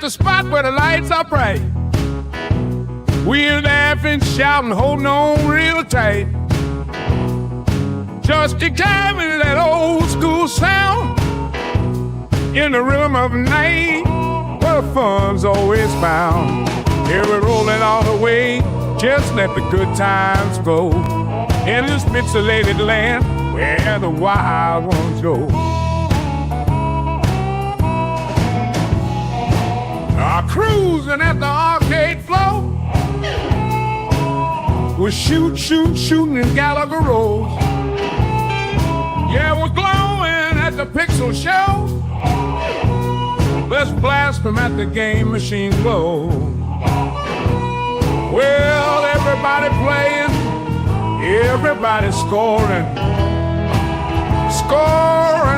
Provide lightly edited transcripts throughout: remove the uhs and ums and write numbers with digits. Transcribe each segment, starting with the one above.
the spot where the lights are bright. We're laughing, shouting, holding on real tight. Just examine that old school sound in the rhythm of the night, where the fun's always found. Here we're rolling all the way, just let the good times flow in this pixelated land where the wild ones go. Cruising at the arcade floor, we're shooting in Gallagher Road. Yeah, we're glowing at the Pixel Show. Let's blast them at the game machine glow. Well, everybody playing, everybody scoring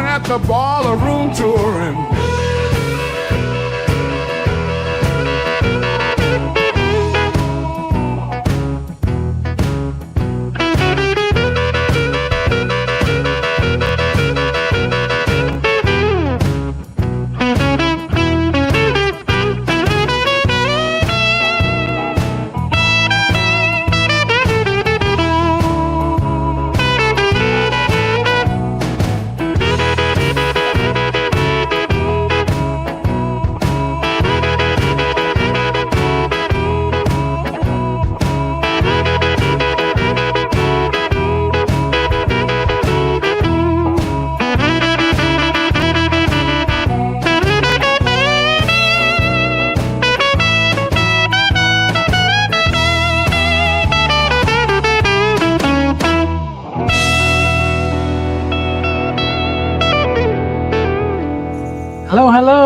at the baller room touring.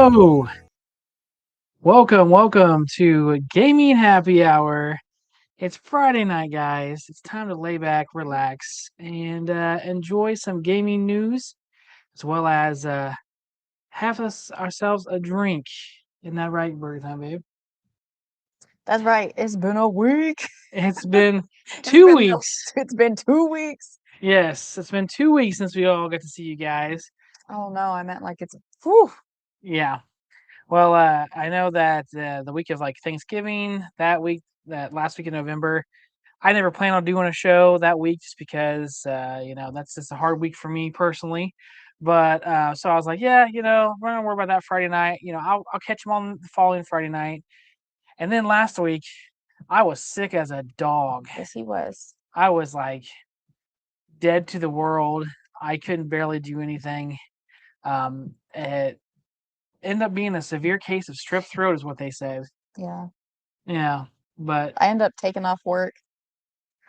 Hello. Welcome to Gaming Happy Hour. It's Friday night, guys. It's time to lay back, relax, and enjoy some gaming news, as well as have ourselves a drink. Isn't that right, Birdie Time, babe? That's right. It's been a week. It's been 2 weeks. It's been 2 weeks. Yes, it's been 2 weeks since we all got to see you guys. Oh no, I meant like it's whew. Yeah. Well, I know that the week of like Thanksgiving, that last week in November, I never plan on doing a show that week just because, that's just a hard week for me personally. But so I was like, yeah, we're not gonna worry about that Friday night. I'll catch them on the following Friday night. And then last week, I was sick as a dog. Yes, he was. I was like dead to the world. I couldn't barely do anything. It ended up being a severe case of strep throat, is what they said. Yeah. Yeah, but I ended up taking off work.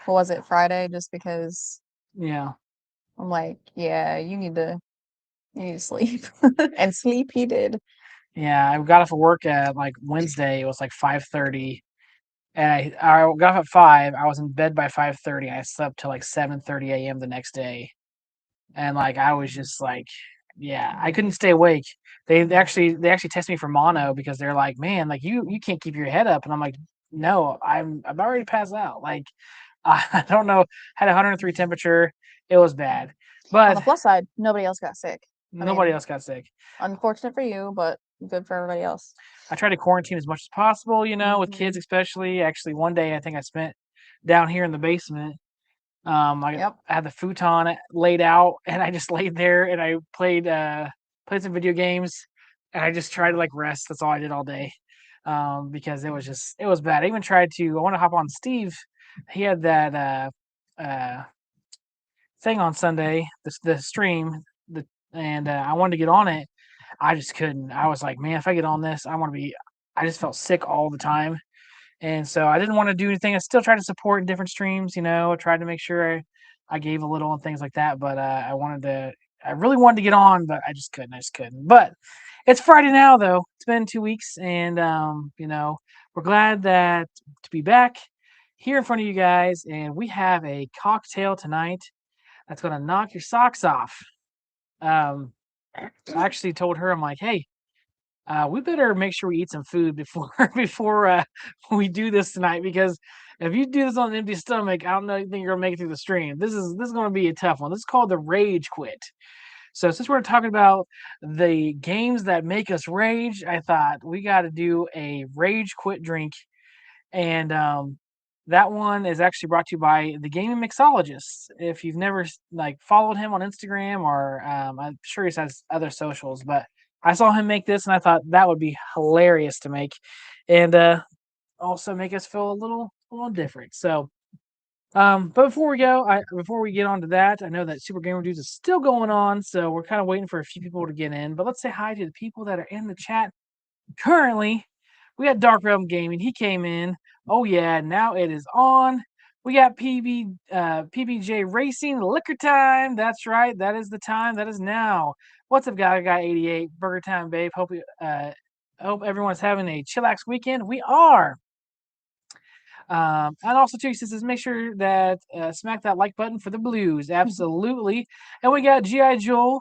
What was it, Friday? Just because yeah, I'm like, yeah, you need to sleep. And sleep he did. yeah. I got off of work at like Wednesday. It was like 5:30, and I got off at 5. I was in bed by 5:30. I slept till like 7:30 a.m. the next day, and like I was just like, yeah, I couldn't stay awake. They actually tested me for mono because they're like, man, like you can't keep your head up, and I'm like, no, I'm already passed out. Like I don't know, had 103 temperature. It was bad, On the but plus side, nobody else got sick. nobody else got sick. Unfortunate for you, but good for everybody else. I try to quarantine as much as possible, with kids Mhm. especially. Actually, one day I think I spent down here in the basement. I Yep. had the futon laid out, and I just laid there and I played some video games, and I just tried to like rest. That's all I did all day, because it was bad. I even tried to. I want to hop on Steve. He had that thing on Sunday, the stream, and I wanted to get on it. I just couldn't. I was like, man, if I get on this, I just felt sick all the time. And so I didn't want to do anything. I still tried to support in different streams, I tried to make sure I gave a little and things like that. But I really wanted to get on, but I just couldn't. But it's Friday now, though. It's been 2 weeks, and we're glad to be back here in front of you guys. And we have a cocktail tonight that's gonna knock your socks off. Um, I actually told her, I'm like, hey, we better make sure we eat some food before before we do this tonight, because if you do this on an empty stomach, I don't know think you're gonna make it through the stream. This is gonna be a tough one. This is called the rage quit. So since we're talking about the games that make us rage, I thought we got to do a rage quit drink, and that one is actually brought to you by the Gaming Mixologist. If you've never like followed him on Instagram, or I'm sure he has other socials, but I saw him make this and I thought that would be hilarious to make, and also make us feel a little different. So but before we get on to that, I know that Super Gamer Dudes is still going on, so we're kind of waiting for a few people to get in. But let's say hi to the people that are in the chat currently. We got Dark Realm Gaming. He came in. Oh yeah, now it is on. We got PBJ Racing Liquor Time. That's right. That is the time. That is now. What's up, guy 88 Burger Time, babe. Hope everyone's having a chillax weekend. We are. And also too, he says, make sure that smack that like button for the Blues. Absolutely. And we got GI Joel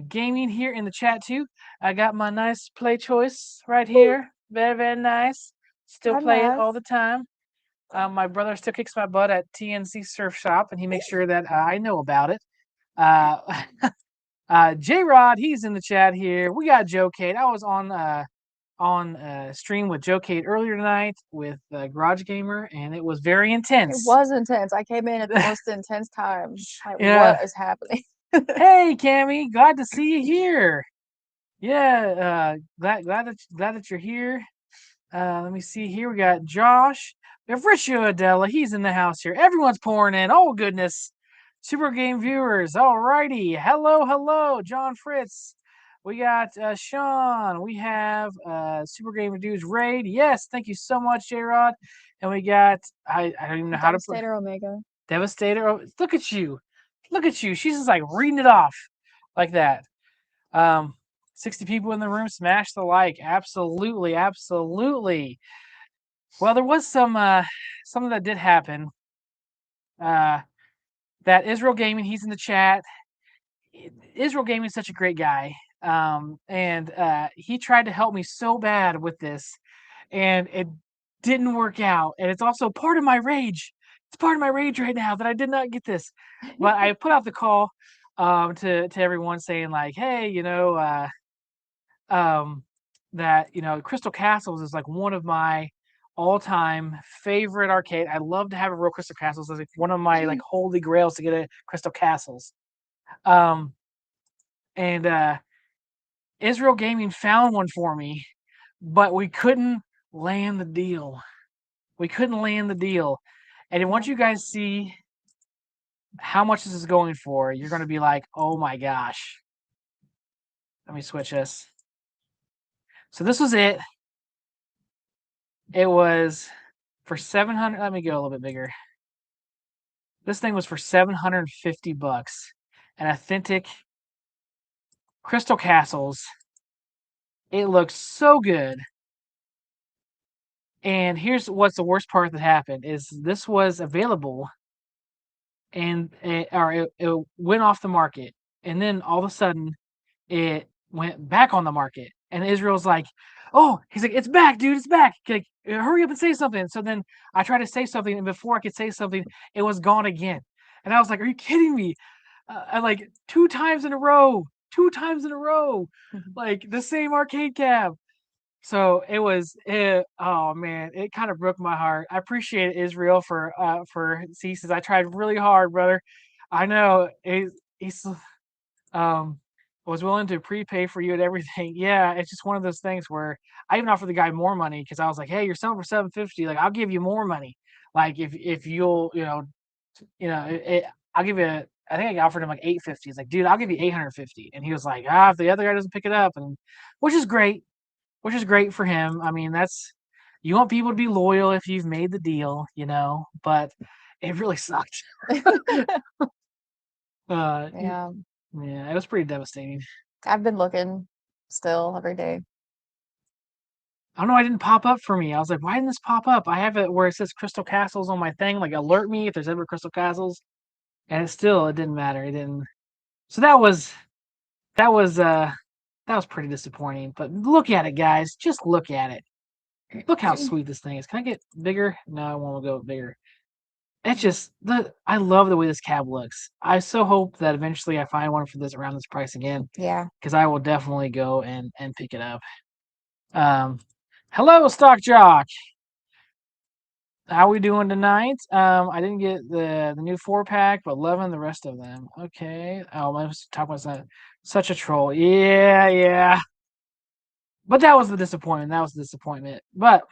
gaming here in the chat too. I got my nice play choice right here. Very, very nice. Still Very play it nice. all the time. My brother still kicks my butt at TNC Surf Shop, and he makes sure that I know about it. J Rod, he's in the chat here. We got Joe Cade. I was on stream with Joe Cade earlier tonight with Garage Gamer, and it was very It intense. was intense. I came in at the most intense time. Like, Yeah. what is happening? Hey, Cammy, glad to see you here. Yeah, glad that you're here. Let me see here. We got Josh. We have Richo Adela. He's in the house here. Everyone's pouring in. Oh goodness. Super Game viewers. Alrighty. Hello, John Fritz. We got Sean. We have Super Game Dudes Raid. Yes, thank you so much, J Rod. And we got I don't even know how to put Devastator Omega. Devastator. Oh, look at you. Look at you. She's just like reading it off like that. 60 people in the room. Smash the like. Absolutely. Well, there was something that did happen. That Israel Gaming, he's in the chat. Israel Gaming is such a great guy. And he tried to help me so bad with this, and it didn't work out. And it's also part of my rage. It's part of my rage right now that I did not get this. But I put out the call to everyone saying like, hey, that Crystal Castles is like one of my all-time favorite arcade. I love to have a real Crystal Castles. It's like one of my like holy grails to get a Crystal Castles. And Israel Gaming found one for me, but we couldn't land the deal. And once you guys see how much this is going for, you're going to be like, oh my gosh. Let me switch this. So this was it. It was for 700. Let me go a little bit bigger. This thing was for $750. An authentic Crystal Castles. It looks so good. And here's what's the worst part that happened is this was available, and it went off the market, and then all of a sudden it went back on the market, and Israel's like, oh, he's like, it's back, dude, it's back. Like, hurry up and say something. So then I tried to say something, and before I could say something, it was gone again. And I was like, are you kidding me? I like two times in a row, like the same arcade cab. So it was oh man, it kind of broke my heart. I appreciate Israel for ceases. I tried really hard, brother. I know he's was willing to prepay for you and everything. Yeah, it's just one of those things where I even offered the guy more money because I was like, hey, you're selling for 750. Like, I'll give you more money. Like if you'll I'll give you. I think I offered him like 850. He's like, dude, I'll give you 850. And he was like, if the other guy doesn't pick it up, and which is great for him. I mean, you want people to be loyal if you've made the deal, but it really sucked. Yeah. Yeah, it was pretty devastating. I've been looking still every day. I don't know. I didn't pop up for me. I was like, why didn't this pop up? I have it where it says Crystal Castles on my thing, like alert me if there's ever Crystal Castles, and it didn't matter. It didn't. So that was pretty disappointing. But look at it, guys. Just look at it. Look how sweet this thing is. Can I get bigger? No, I won't go bigger. It's just I love the way this cab looks. I so hope that eventually I find one for this around this price again, Yeah. because I will definitely go and pick it up. Hello, Stock Jock. How we doing tonight? I didn't get the new 4-pack, but loving the rest of them. Okay. Oh, I was talking about that. Such a troll. Yeah. But that was the disappointment. But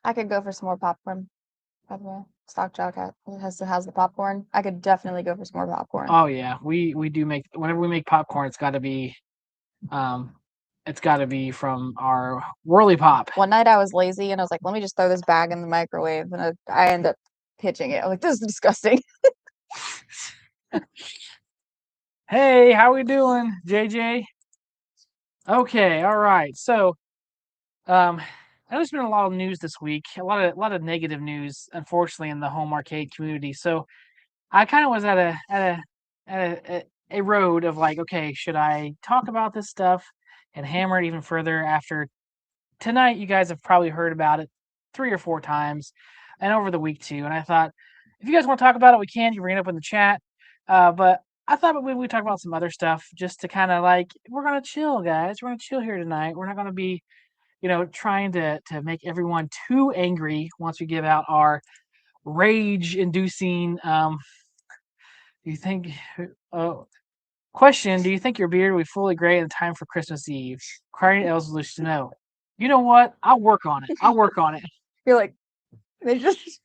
I could go for some more popcorn. By the way, Stock Jock has the popcorn. I could definitely go for some more popcorn. oh yeah, we do make whenever we make popcorn, um it's got to be from our Whirly Pop. One night I was lazy and I was like, let me just throw this bag in the microwave, and I end up pitching it. I'm like, this is disgusting. Hey, how we doing, JJ? Okay, all right. So, I know there's been a lot of news this week, a lot of negative news, unfortunately, in the home arcade community. So, I kind of was at a road of like, okay, should I talk about this stuff and hammer it even further after tonight? You guys have probably heard about it 3 or 4 times, and over the week too. And I thought, if you guys want to talk about it, we can. You bring it up in the chat. But I thought we talk about some other stuff just to kind of like, we're gonna chill, guys. We're gonna chill here tonight. We're not gonna be, trying to make everyone too angry once we give out our rage-inducing. Do you think? Question: Do you think your beard will be fully gray in time for Christmas Eve? Crying Elves wish to know. You know what? I'll work on it. You're like, they just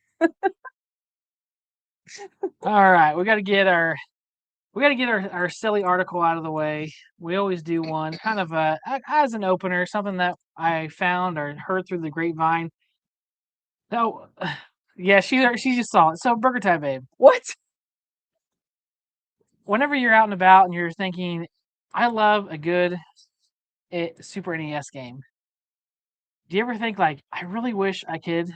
All right, we got to get our silly article out of the way. We always do one, kind of as an opener, something that I found or heard through the grapevine. No, yeah, she just saw it. So Burger Time Babe, what? whenever you're out and about and you're thinking, I love a good Super NES game. Do you ever think like, I really wish I could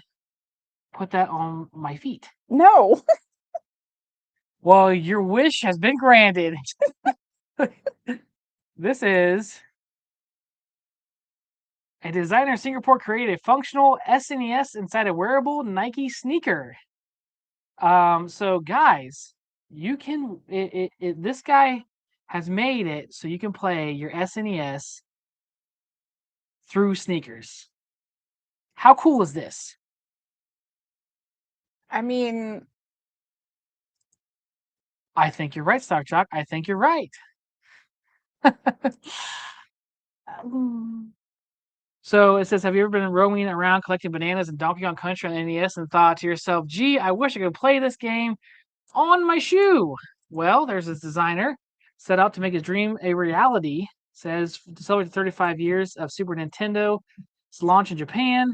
put that on my feet? No. Well, your wish has been granted. This is a designer in Singapore created a functional SNES inside a wearable Nike sneaker. So guys, you can this guy has made it so you can play your SNES through sneakers. How cool is this? I mean, I think you're right, Stock Jock. I think you're right. So it says, have you ever been roaming around collecting bananas in Donkey Kong Country on NES and thought to yourself, gee, I wish I could play this game on my shoe? Well, there's this designer set out to make his dream a reality. Says to celebrate 35 years of Super Nintendo, its launch in Japan,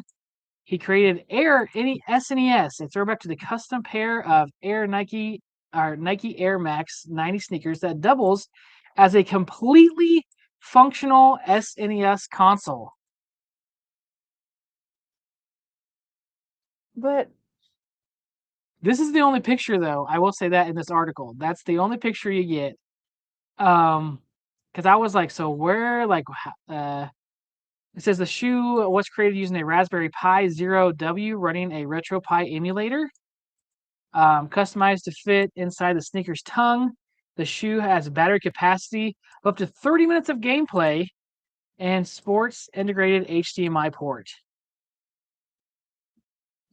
he created SNES, a throwback to the custom pair of Nike Air Max 90 sneakers that doubles as a completely functional SNES console. but This is the only picture, though. I will say that in this article, that's the only picture you get. Because I was like, so where, like, it says the shoe was created using a Raspberry Pi Zero W running a RetroPie emulator, customized to fit inside the sneaker's tongue. The shoe has a battery capacity of up to 30 minutes of gameplay and sports integrated HDMI port.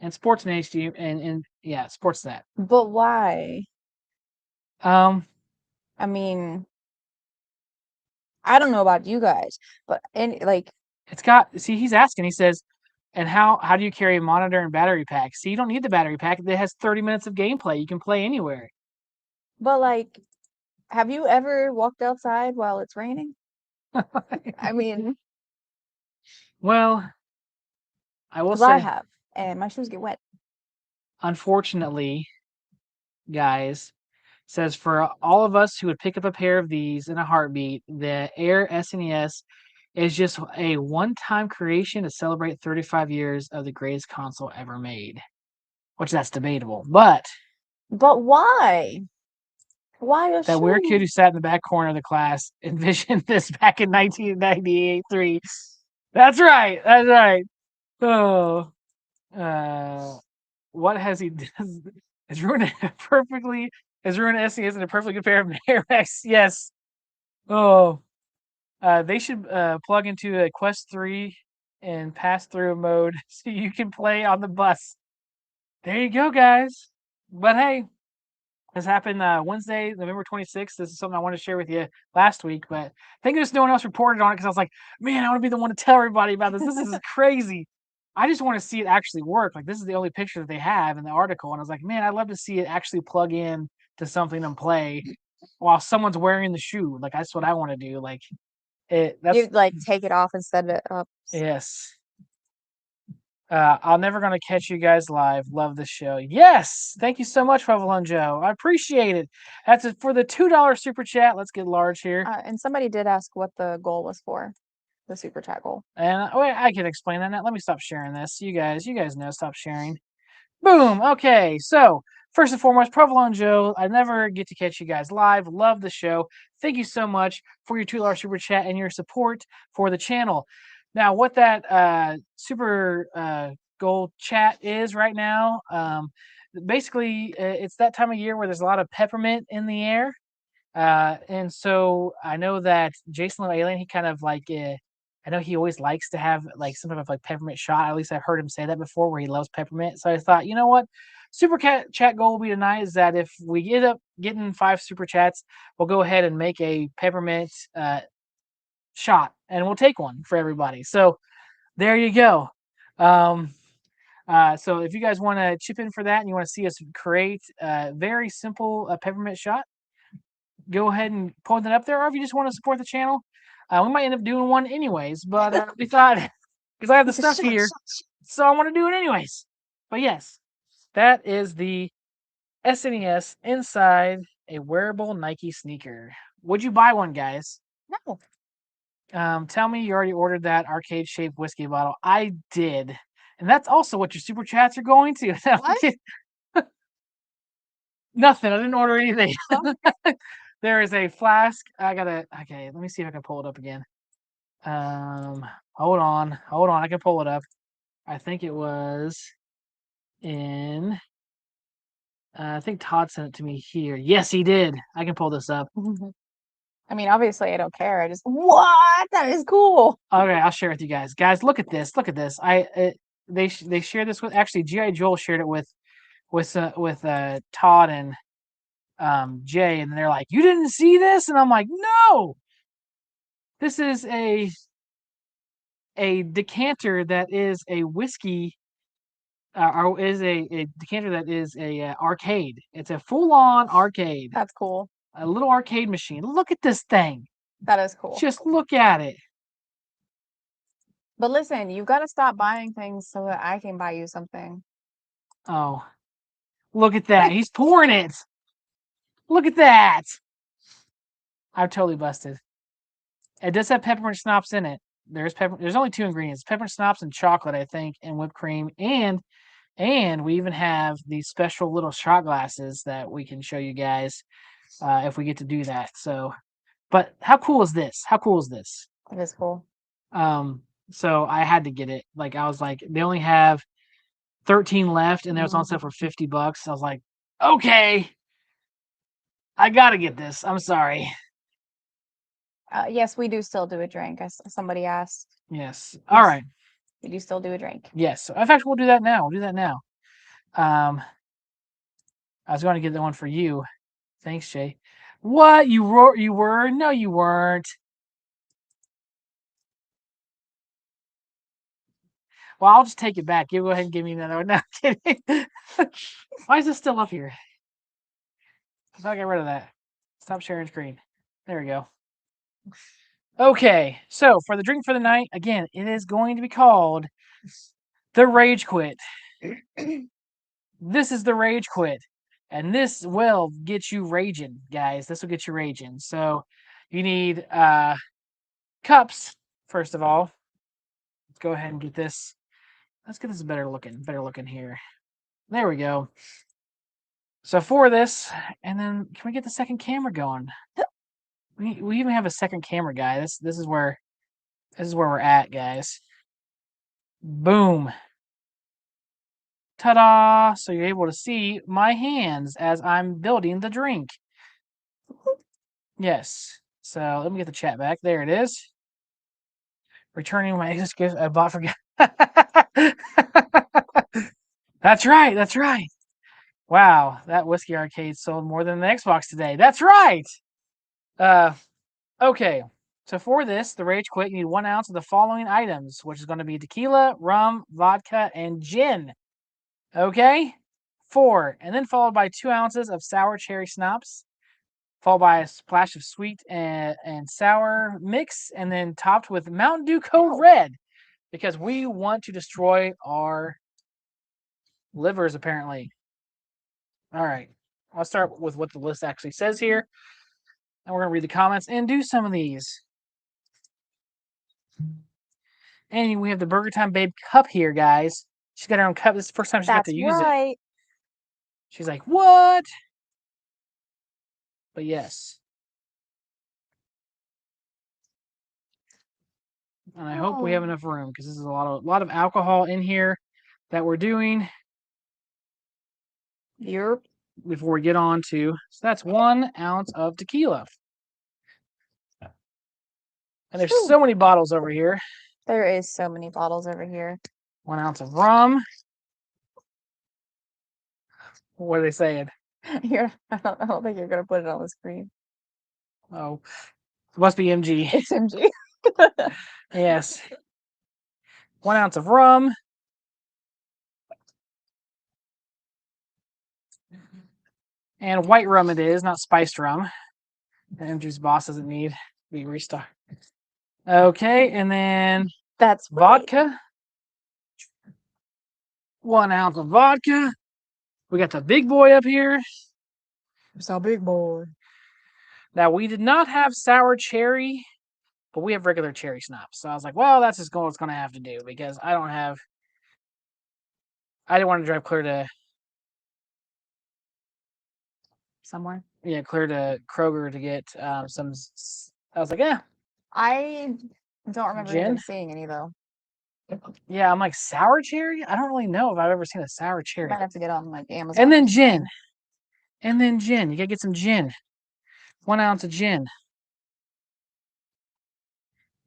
And sports and HDMI and yeah, sports that. but why? Um, I mean, I don't know about you guys, but like, it's got, see, he's asking, he says, and how do you carry a monitor and battery pack? See, you don't need the battery pack. It has 30 minutes of gameplay. You can play anywhere. but like, have you ever walked outside while it's raining? I mean, Well, I will because I say, have, and my shoes get wet. unfortunately, guys, says for all of us who would pick up a pair of these in a heartbeat, the Air SNES is just a one-time creation to celebrate 35 years of the greatest console ever made. Which that's debatable, but But why? Why a that weird kid shoe? who sat in the back corner of the class envisioned this back in 1998 3. That's right. That's right. Oh, what has he done? Is ruined perfectly. Is ruined SNES in a perfectly good pair of Air Max. Yes. Oh. They should plug into a Quest 3 and pass through mode so you can play on the bus. There you go, guys. But hey, this happened Wednesday, November 26th. This is something I wanted to share with you last week, but thank goodness no one else reported on it because I was like, man, I want to be the one to tell everybody about this. This is crazy. I just want to see it actually work. Like, this is the only picture that they have in the article. And I was like, man, I'd love to see it actually plug in to something and play while someone's wearing the shoe. Like, that's what I want to do. Like, that's You'd like take it off and set it up. yes. I'll never gonna catch you guys live. Love the show. Yes, thank you so much, Pavlon Joe. I appreciate it. That's it for the $2 super chat. Let's get large here. And somebody did ask what the goal was for, the super chat goal. And wait, I can explain that now. Let me stop sharing this. You guys know. Stop sharing. Boom. Okay. So first and foremost, Provolone Joe. I never get to catch you guys live. Love the show. Thank you so much for your $2 super chat and your support for the channel. Now, what that super gold chat is right now, basically, it's that time of year where there's a lot of peppermint in the air. And so I know that Jason Little Alien, he kind of like, I know he always likes to have like some type of like peppermint shot. At least I've heard him say that before, where he loves peppermint. So I thought, you know what? Super chat goal will be tonight is that if we end up getting 5 super chats, we'll go ahead and make a peppermint shot, and we'll take one for everybody. So there you go. So if you guys want to chip in for that and you want to see us create a very simple peppermint shot, go ahead and pull that up there. Or if you just want to support the channel, we might end up doing one anyways. But we thought, because I have the stuff here, so I want to do it anyways. But yes, that is the SNES inside a wearable Nike sneaker. Would you buy one, guys? No. Tell me you already ordered that arcade-shaped whiskey bottle. I did. And that's also what your super chats are going to. What? Nothing. I didn't order anything. Okay. There is a flask. Okay, let me see if I can pull it up again. Hold on. I can pull it up. I think it was in, I think Todd sent it to me here. Yes, he did. I can pull this up. I mean, obviously, I don't care. I just what? That is cool. Okay, I'll share it with you guys. Guys, look at this. Look at this. They shared this with, actually GI Joel shared it with Todd and Jay, and they're like, "You didn't see this?" And I'm like, "No. This is a decanter that is a whiskey, or is a decanter that is a arcade. It's a full-on arcade. That's cool. A little arcade machine. Look at this thing. That is cool. Just look at it. But listen, you've got to stop buying things so that I can buy you something. Oh, look at that. He's pouring it. Look at that. I'm totally busted. It does have peppermint schnapps in it. There's only 2 ingredients: peppermint schnapps and chocolate, I think, and whipped cream. And we even have these special little shot glasses that we can show you guys if we get to do that. So, but how cool is this? How cool is this? It is cool. So I had to get it. Like, I was like, they only have 13 left, and there was on sale for $50. I was like, okay, I gotta get this. I'm sorry. Yes, we do still do a drink, as somebody asked. Yes. All right. We do still do a drink. Yes. So in fact, we'll do that now. We'll do that now. I was going to get the one for you. Thanks, Jay. What? You were? No, you weren't. Well, I'll just take it back. You go ahead and give me another one. No, I'm kidding. Why is this still up here? I thought I got rid of that. Stop sharing screen. There we go. Okay, so for the drink for the night, again, it is going to be called the Rage Quit. This is the Rage Quit, and this will get you raging, guys. This will get you raging. So you need cups, first of all. Let's go ahead and get this. Let's get this better looking here. There we go. So for this, and then can we get the second camera going? We even have a second camera, guy. This is where we're at, guys. Boom. Ta-da! So you're able to see my hands as I'm building the drink. Yes. So let me get the chat back. There it is. Returning my exit gift I bought for. That's right. That's right. Wow, that Whiskey Arcade sold more than the Xbox today. That's right. Okay. So for this, the Rage Quit, you need 1 ounce of the following items, which is going to be tequila, rum, vodka, and gin. Okay? 4, and then followed by 2 ounces of sour cherry schnapps, followed by a splash of sweet and sour mix, and then topped with Mountain Dew Code Red, because we want to destroy our livers, apparently. All right. I'll start with what the list actually says here. And we're going to read the comments and do some of these. And we have the Burger Time Babe cup here, guys. She's got her own cup. This is the first time she got That's to use it. right. She's like, what? But yes. And I hope we have enough room because this is a lot of alcohol in here that we're doing Yep. before we get on to. So that's 1 ounce of tequila. And there's so many bottles over here. There is so many bottles over here. 1 ounce of rum. What are they saying? Here, I don't think you're gonna put it on the screen. Oh, it must be MG. It's MG. Yes. 1 ounce of rum. And white rum it is, not spiced rum. MG's boss doesn't need to be restocked. Okay, and then That's vodka. 1 ounce of vodka. We got the big boy up here. It's a big boy. Now, we did not have sour cherry, but we have regular cherry schnapps. So I was like, well, that's just what's going to have to do because I didn't want to drive clear to Somewhere. Yeah, clear to Kroger to get some. I was like, yeah. I don't remember Gin? even seeing any though. Yeah, I'm like, sour cherry? I don't really know if I've ever seen a sour cherry. Might have to get on like Amazon. And then gin. And then gin. You gotta get some gin. 1 ounce of gin.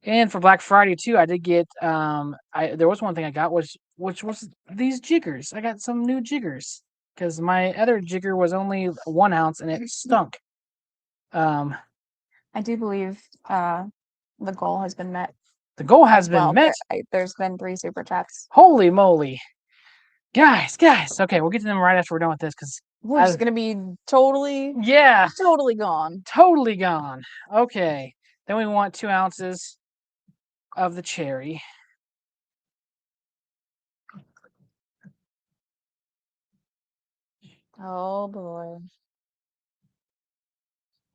And for Black Friday too, I did get there was one thing I got which was these jiggers. I got some new jiggers because my other jigger was only 1 ounce and it stunk. I do believe the goal has been met. The goal has been met. There's been 3 super chats. Holy moly. Guys. Okay, we'll get to them right after we're done with this because We're just gonna be totally gone. Totally gone. Okay. Then we want 2 ounces of the cherry. Oh boy.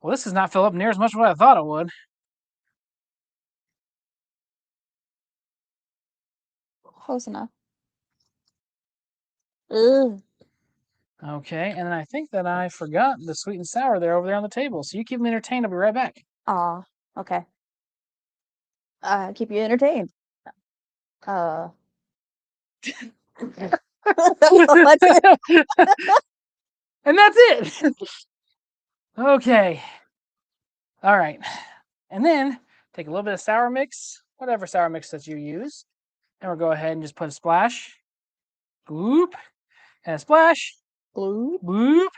Well, this does not fill up near as much as what I thought it would. Close enough. Ugh. Okay, and then I think that I forgot the sweet and sour there over there on the table. So you keep me entertained. I'll be right back. Okay. Keep you entertained. That's it. And that's it. Okay. All right. And then take a little bit of sour mix, whatever sour mix that you use. And we'll go ahead and just put a splash. Boop. And a splash. Blue. Boop.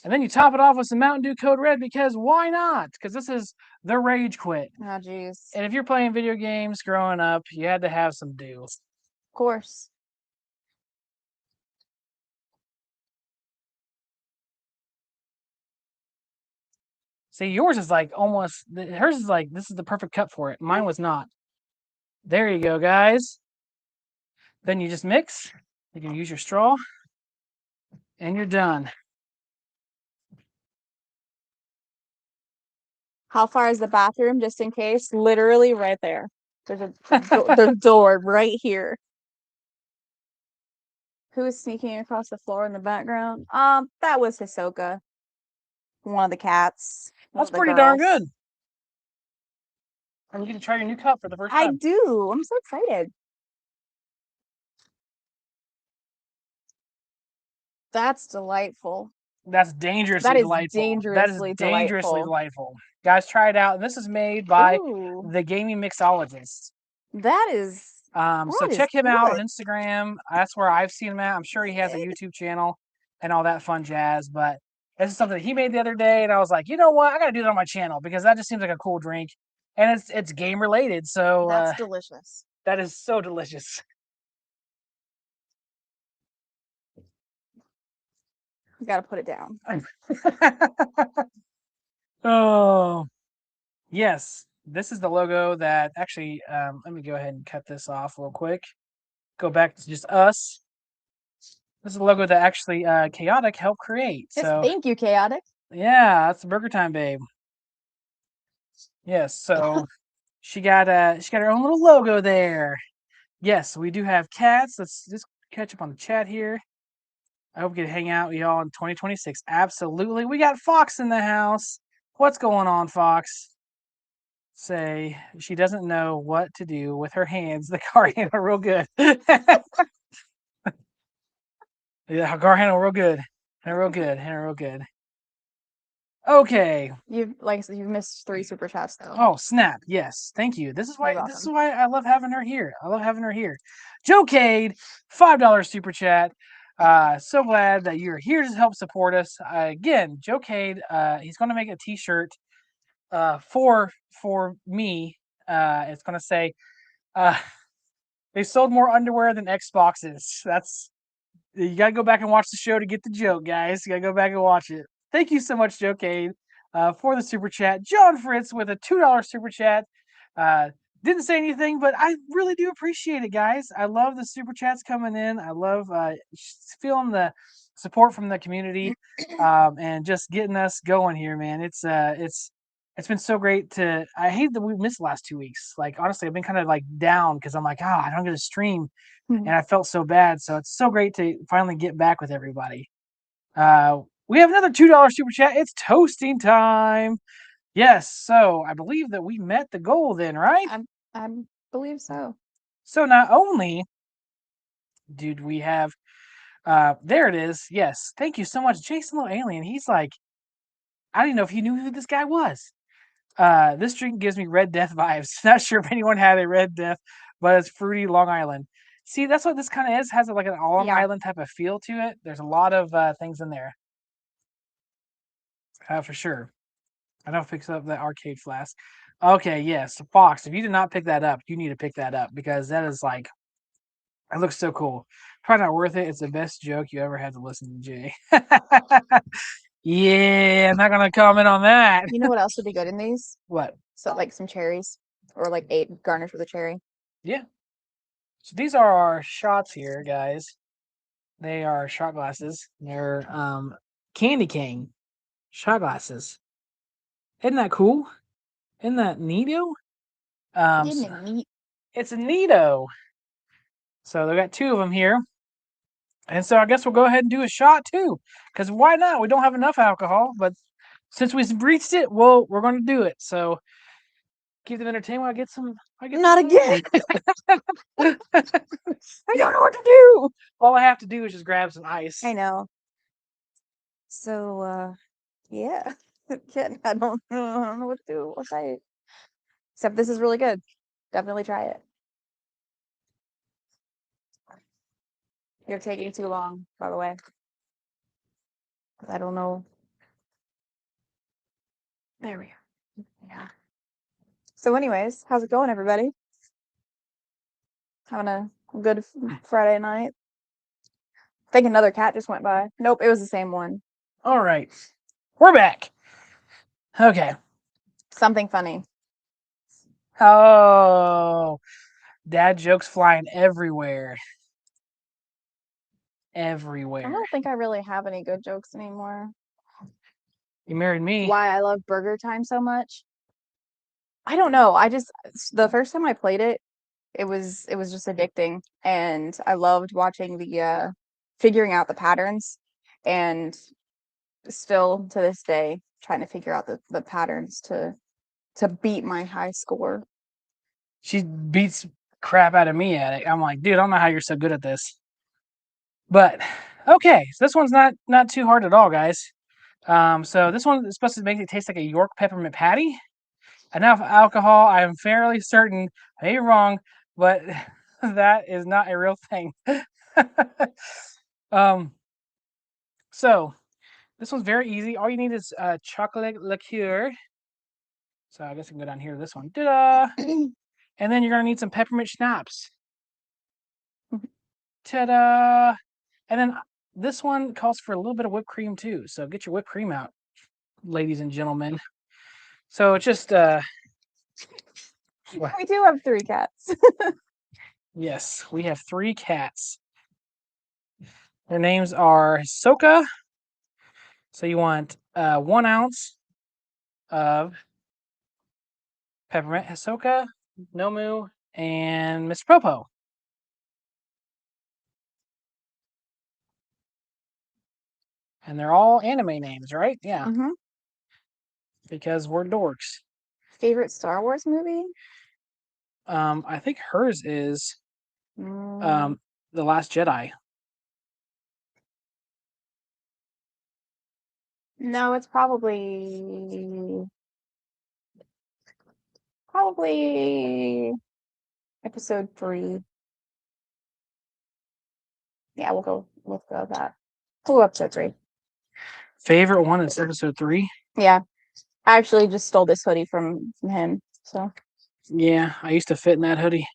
And then you top it off with some Mountain Dew Code Red because why not? Because this is the Rage Quit. Oh, jeez. And if you're playing video games growing up, you had to have some dew. Of course. See, yours is like almost, hers is like, this is the perfect cup for it. Mine was not. There you go, guys. Then you just mix. You can use your straw. And you're done. How far is the bathroom, just in case? Literally right there. There's the door right here. Who is sneaking across the floor in the background? That was Hisoka. One of the cats. That's pretty darn good. And you get to try your new cup for the first time. I do. I'm so excited. That's delightful. That's dangerously That is delightful. dangerously Dangerously delightful. delightful. Guys, try it out. This is made by Ooh, the Gaming Mixologist. that is So that is check him out on good. Instagram. That's where I've seen him at. I'm sure he has a YouTube channel and all that fun jazz. But this is something that he made the other day, and I was like, you know what? I got to do that on my channel because that just seems like a cool drink, and it's game related. So That's delicious. that is so delicious. You gotta put it down. Oh, yes. This is the logo that actually, let me go ahead and cut this off real quick. Go back to just us. This is the logo that actually Chaotic helped create. Yes, So thank you, Chaotic. yeah, that's the Burger Time babe. Yes, so she got her own little logo there. Yes, we do have cats. Let's just catch up on the chat here. I hope we can hang out with y'all in 2026. Absolutely. We got Fox in the house. What's going on, Fox? Say she doesn't know what to do with her hands. The car handle real good. Yeah, car handle real good. And real good. And real good. Okay. You've like I said, you've missed 3 super chats though. Oh, snap. Yes. Thank you. This is You're why I love having her here. I love having her here. Joe Cade, $5 super chat. So glad that you're here to help support us. Again, Joe Cade, he's gonna make a t-shirt for me. It's gonna say they sold more underwear than Xboxes. That's you gotta go back and watch the show to get the joke, guys. You gotta go back and watch it. Thank you so much, Joe Cade, for the super chat. John Fritz with a $2 super chat. Didn't say anything, but I really do appreciate it, guys. I love the super chats coming in. I love feeling the support from the community and just getting us going here, man. It's been so great to. I hate that we missed the last 2 weeks. Like honestly, I've been kind of like down because I'm like, I don't get to stream, and I felt so bad. So it's so great to finally get back with everybody. We have another $2 super chat. It's toasting time. Yes, so I believe that we met the goal then, right? I believe so. So not only did we have there it is. Yes. Thank you so much. Jason Little Alien. He's like, I didn't know if he knew who this guy was. This drink gives me Red Death vibes. Not sure if anyone had a Red Death, but it's fruity Long Island. See, that's what this kind of is. Has like an Long Island type of feel to it. There's a lot of things in there. For sure. I know if it picks up that arcade flask. Okay, yes. Fox, if you did not pick that up, you need to pick that up because that is like, it looks so cool. Probably not worth it. It's the best joke you ever had to listen to, Jay. Yeah, I'm not going to comment on that. You know what else would be good in these? What? So like some cherries or like 8 garnished with a cherry. Yeah. So these are our shots here, guys. They are shot glasses. They're candy cane shot glasses. Isn't that cool? Isn't that neato? Isn't it neat? It's a neato. So they got 2 of them here. And so I guess we'll go ahead and do a shot too. Because why not? We don't have enough alcohol, but since we've reached it, we're going to do it. So keep them entertained while I get some. Not again. I don't know what to do. All I have to do is just grab some ice. I know. So yeah. I don't know what to do. What say? Except this is really good. Definitely try it. You're taking too long, by the way. I don't know. There we go. Yeah. So anyways, how's it going, everybody? Having a good Friday night? I think another cat just went by. Nope, it was the same one. All right. We're back. Okay. Something funny. Oh, dad jokes flying everywhere. I don't think I really have any good jokes anymore. You married me. Why I love Burger Time so much? I don't know. The first time I played it, it was just addicting, and I loved watching the figuring out the patterns, and still to this day trying to figure out the patterns to beat my high score. She beats crap out of me at it. I'm like, dude, I don't know how you're so good at this. But Okay, so this one's not too hard at all, guys. So this one is supposed to make it taste like a York peppermint patty. Enough alcohol, I am fairly certain, I may be wrong, but that is not a real thing. um, so this one's very easy. All you need is chocolate liqueur. So I guess I can go down here to this one. Ta-da! And then you're gonna need some peppermint schnapps. Ta-da! And then this one calls for a little bit of whipped cream too. So get your whipped cream out, ladies and gentlemen. So it's just We do have 3 cats. yes, we have 3 cats. Their names are Soka. So you want 1 ounce of peppermint Hisoka, Nomu, and Mr. Popo. And they're all anime names, right? Yeah, Mhm. because we're dorks. Favorite Star Wars movie? I think hers is Mm, The Last Jedi. no, it's probably episode 3. Yeah, we'll go with that. We'll go episode 3. Favorite one is episode 3. Yeah. I actually just stole this hoodie from him. So Yeah, I used to fit in that hoodie.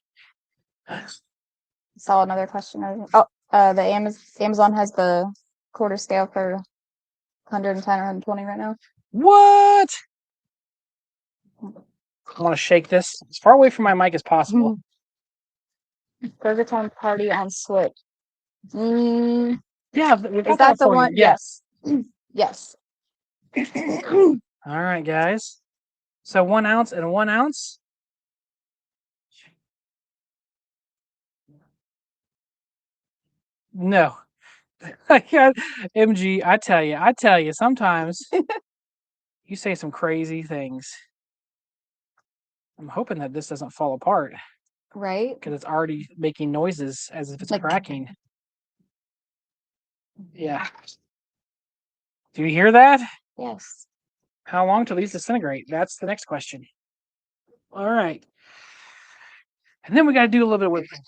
saw another question. Oh, the Amazon has the quarter scale for 110 or 120 right now. What? I want to shake this as far away from my mic as possible. Burger Time Party on Switch. Mm, Yeah, we is got that the for you. one? Yes. Yes. All right, guys. So 1 ounce and 1 ounce. No. MG, I tell you, sometimes you say some crazy things. I'm hoping that this doesn't fall apart Right? because it's already making noises as if it's Like- cracking. Yeah. Do you hear that? Yes. How long till these disintegrate? That's the next question. All right. And then we got to do a little bit of whipped cream.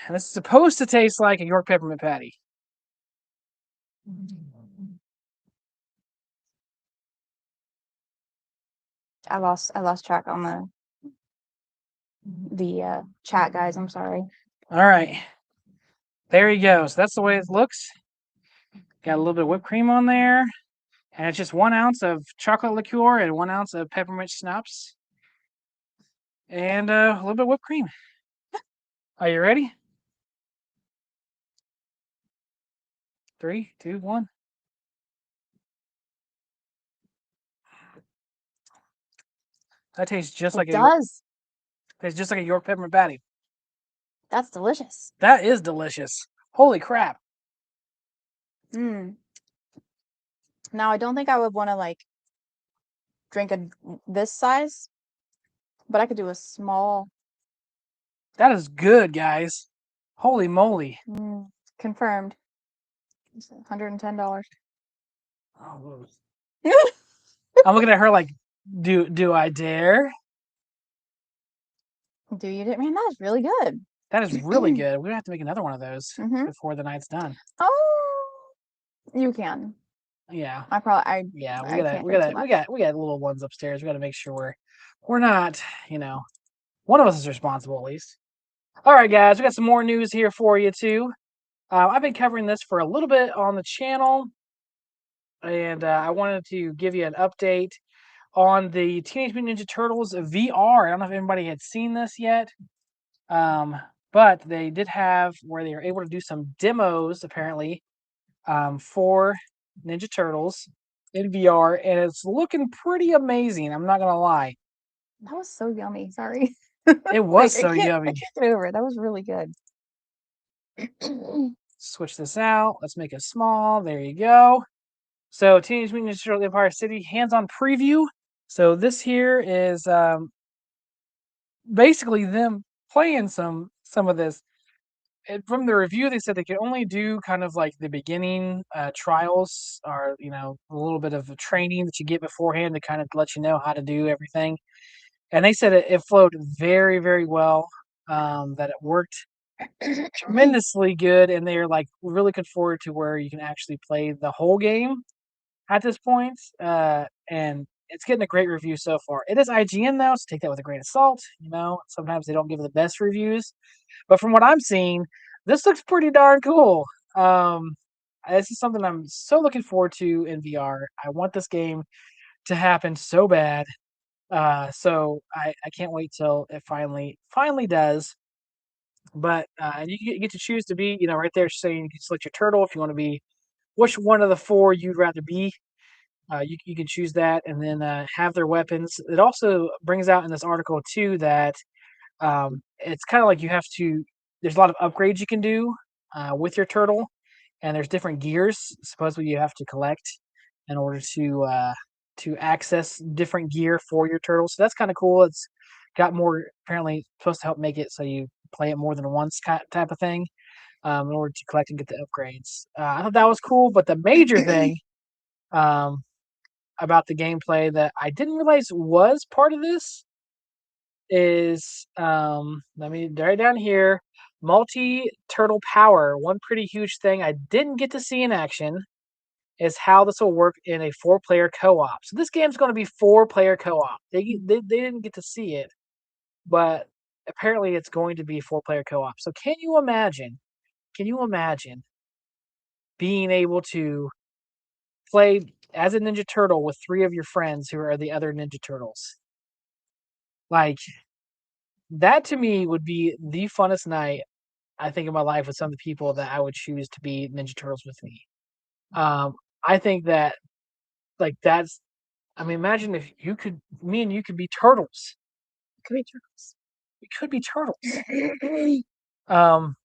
And this is supposed to taste like a York peppermint patty. I lost track on the chat, guys. I'm sorry. All right. There you go. So that's the way it looks. Got a little bit of whipped cream on there. And it's just 1 ounce of chocolate liqueur and 1 ounce of peppermint schnapps. And a little bit of whipped cream. Are you ready? 3, 2, 1. That tastes just like It does. tastes just like a York peppermint patty. That's delicious. That is delicious. Holy crap. Mm. Now, I don't think I would want to like drink this size, but I could do a small. That is good, guys. Holy moly. Confirmed. It's $110. Oh, I'm looking at her like, do I dare? Do you? Man, that is really good. That is really good. We're gonna have to make another one of those Mhm. before the night's done. Oh, you can. Yeah. I probably. Yeah, I can't drink too much. we got little ones upstairs. We got to make sure we're not, one of us is responsible at least. All right, guys, we got some more news here for you too. I've been covering this for a little bit on the channel, and I wanted to give you an update on the Teenage Mutant Ninja Turtles VR. I don't know if anybody had seen this yet, but they did have where they were able to do some demos apparently for Ninja Turtles in VR, and it's looking pretty amazing. I'm not gonna lie. That was so yummy. Sorry. It was I so can't- yummy. I can't get over it. That was really good. Switch this out. Let's make it small. There you go. So Teenage Mutant Ninja Turtles Empire City hands-on preview. So this here is basically them playing some of this. from the review, they said they could only do kind of like the beginning trials, or a little bit of training that you get beforehand to kind of let you know how to do everything. And they said it flowed very, very well. That it worked tremendously good, and they're like really looking forward to where you can actually play the whole game at this point. And it's getting a great review so far. It is IGN though, so take that with a grain of salt. Sometimes they don't give the best reviews, but from what I'm seeing, this looks pretty darn cool. Um, this is something I'm so looking forward to in VR. I want this game to happen so bad. So I can't wait till it finally does. But and you get to choose to be, right there saying you can select your turtle if you want to be which one of the four you'd rather be. You can choose that, and then have their weapons. It also brings out in this article too that it's kind of like you have to. There's a lot of upgrades you can do with your turtle, and there's different gears supposedly you have to collect in order to access different gear for your turtle. So that's kind of cool. It's got more, apparently supposed to help make it so you play it more than once type of thing, in order to collect and get the upgrades. I thought that was cool, but the major thing um, about the gameplay that I didn't realize was part of this is, let me right down here, multi turtle power. One pretty huge thing I didn't get to see in action is how this will work in a 4-player co-op. So this game's going to be 4-player co-op. They didn't get to see it, but apparently it's going to be 4-player co-op. So can you imagine? Can you imagine being able to play as a Ninja Turtle with 3 of your friends who are the other Ninja Turtles? Like, that to me would be the funnest night I think in my life with some of the people that I would choose to be Ninja Turtles with me. Um, I think that like that's I mean, imagine if me and you could be turtles. Could be turtles. We could be turtles. Um,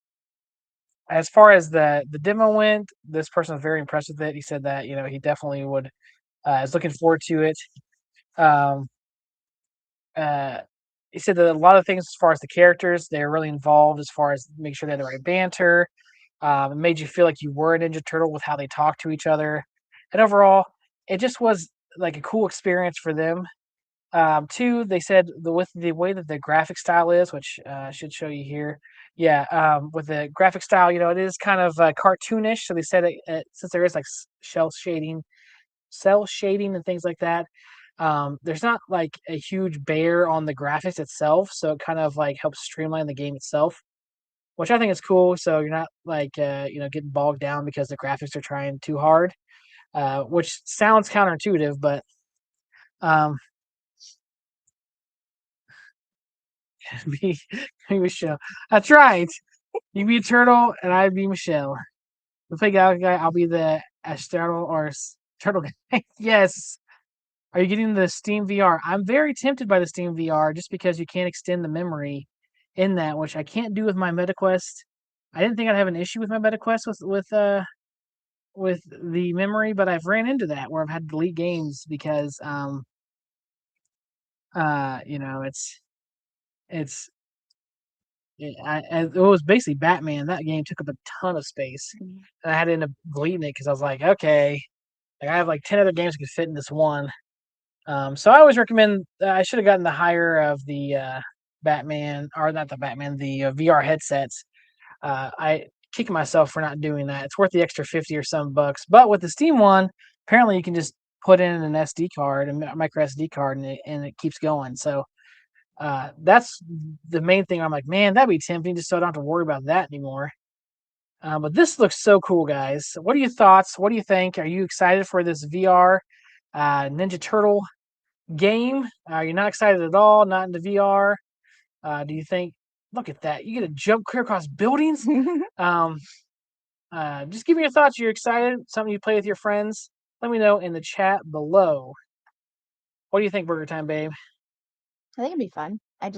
as far as the demo went, this person was very impressed with it. He said that he definitely would is looking forward to it. Um, uh, he said that a lot of things as far as the characters, they're really involved as far as make sure they had the right banter. It made you feel like you were a Ninja Turtle with how they talk to each other, and overall, it just was like a cool experience for them. Two, they said with the way that the graphic style is, which I should show you here. Yeah, with the graphic style, it is kind of cartoonish. So they said since there is like cell shading, and things like that. There's not like a huge bear on the graphics itself, so it kind of like helps streamline the game itself, which I think is cool. So you're not like getting bogged down because the graphics are trying too hard, which sounds counterintuitive, but um, be be Michelle. That's right. You be a turtle, and I'd be Michelle. The play guy, I'll be the turtle or turtle guy. Yes. Are you getting the Steam VR? I'm very tempted by the Steam VR just because you can't extend the memory in that, which I can't do with my MetaQuest. I didn't think I'd have an issue with my MetaQuest with the memory, but I've ran into that where I've had to delete games because it's it was basically Batman. That game took up a ton of space, and I had to end up deleting it because I was like, okay, like I have like 10 other games that could fit in this one. So I always recommend. I should have gotten the higher of the Batman, or not the Batman, the VR headsets. I kick myself for not doing that. It's worth the extra 50 or some bucks. But with the Steam one, apparently you can just put in an SD card, a micro SD card, and it keeps going. So that's the main thing. I'm like, man, that'd be tempting just so I don't have to worry about that anymore. But this looks so cool, guys. What are your thoughts? What do you think? Are you excited for this VR Ninja Turtle game? Are you not excited at all? Not into VR? Do you think? Look at that! You get to jump clear across buildings. Um, just give me your thoughts. You're excited? Something you play with your friends? Let me know in the chat below. What do you think, Burger Time, babe? I think it'd be fun. I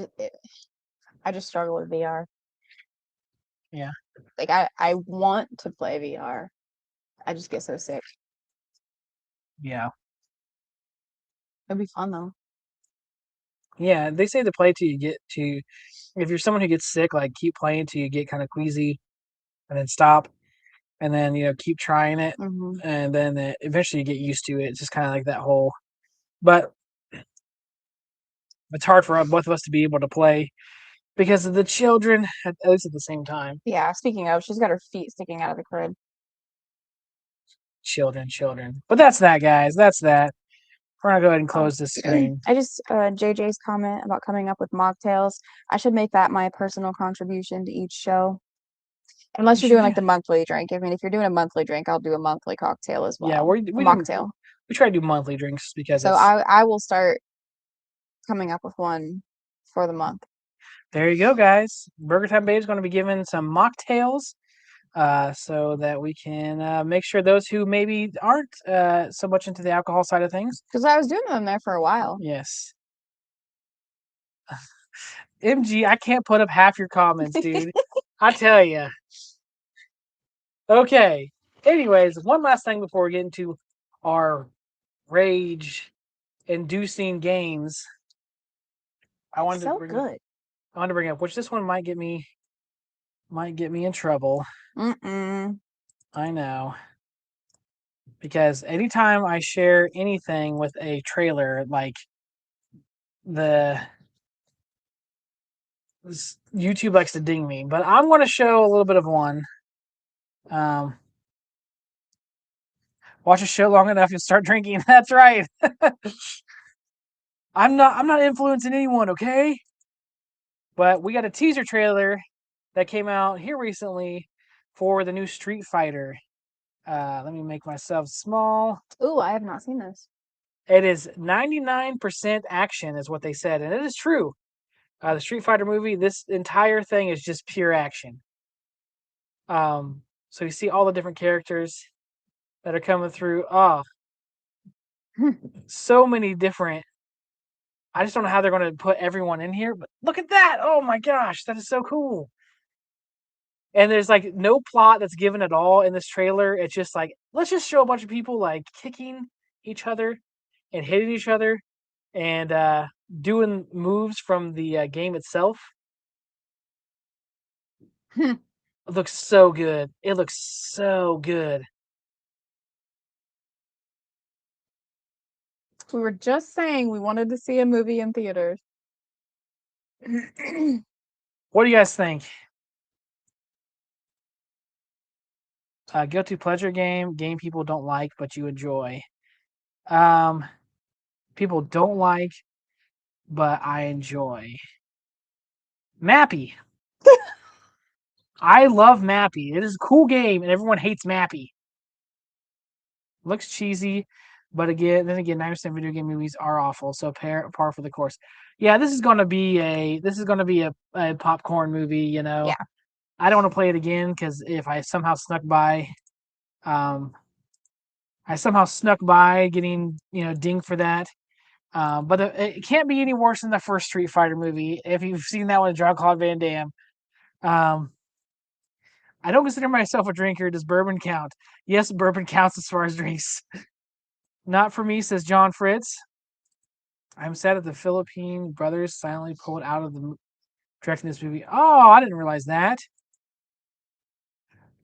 just struggle with VR. Yeah. Like I want to play VR. I just get so sick. Yeah. It'd be fun though. Yeah, they say to play till you get to. If you're someone who gets sick, like keep playing till you get kind of queasy. and then stop, and then keep trying it, Mhm. and then eventually you get used to it. It's just kind of like that whole. But it's hard for both of us to be able to play because of the children, at least at the same time. Yeah, speaking of, she's got her feet sticking out of the crib. Children. But that's that, guys. That's that. We're gonna go ahead and close this screen. I just JJ's comment about coming up with mocktails. I should make that my personal contribution to each show. Unless You you're should doing like do- the monthly drink. I mean, if you're doing a monthly drink, I'll do a monthly cocktail as Yeah, well. we A do, mocktail. we try to do monthly drinks because So it's I will start coming up with one for the month. there you go, guys. Burger Time Babe is going to be giving some mocktails, so that we can make sure those who maybe aren't so much into the alcohol side of things. Because I was doing them there for a while. Yes. MG, I can't put up half your comments, dude. I tell you. Okay. Anyways, one last thing before we get into our rage-inducing games. I wanted So to good. I wanted to bring up, which this one might get me in trouble. Mm-mm. I know. Because anytime I share anything with a trailer, like YouTube likes to ding me, but I'm going to show a little bit of one. Watch a show long enough, you'll start drinking. That's right. I'm not influencing anyone, okay? But we got a teaser trailer that came out here recently for the new Street Fighter. Let me make myself small. Ooh, I have not seen this. It is 99% action, is what they said, and it is true. The Street Fighter movie, this entire thing is just pure action. So you see all the different characters that are coming through. Oh, so many different. I just don't know how they're going to put everyone in here, but look at that! Oh my gosh, that is so cool. And there's like no plot that's given at all in this trailer. It's just like, let's just show a bunch of people like kicking each other and hitting each other and doing moves from the game itself. It looks so good. It looks so good. We were just saying we wanted to see a movie in theaters. What do you guys think? Guilty pleasure game people don't like but you enjoy. People don't like but I enjoy. Mappy. I love Mappy. It is a cool game and everyone hates Mappy. Looks cheesy, but again, 90% video game movies are awful, so par for the course. Yeah, this is gonna be a popcorn movie, Yeah. I don't want to play it again because if I somehow snuck by, getting dinged for that. But it can't be any worse than the first Street Fighter movie. If you've seen that one with Jean-Claude Van Damme. I don't consider myself a drinker. Does bourbon count? Yes, bourbon counts as far as drinks. Not for me, says John Fritz. I'm sad that the Philippine brothers silently pulled out of the directing this movie. Oh, I didn't realize that.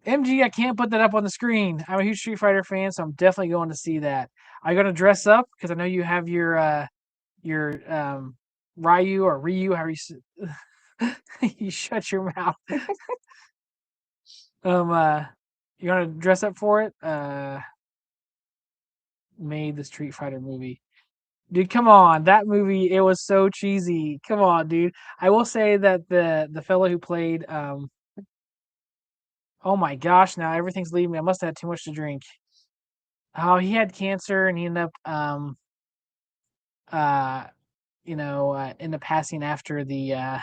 MG, I can't put that up on the screen. I'm a huge Street Fighter fan, so I'm definitely going to see that. Are you going to dress up? Because I know you have your Ryu or Ryu, however you shut your mouth. You gonna dress up for it? Made the Street Fighter movie. Dude, come on. That movie, it was so cheesy. Come on, dude. I will say that the fellow who played oh my gosh, now everything's leaving me. I must have had too much to drink. Oh, he had cancer and he ended up end up passing after the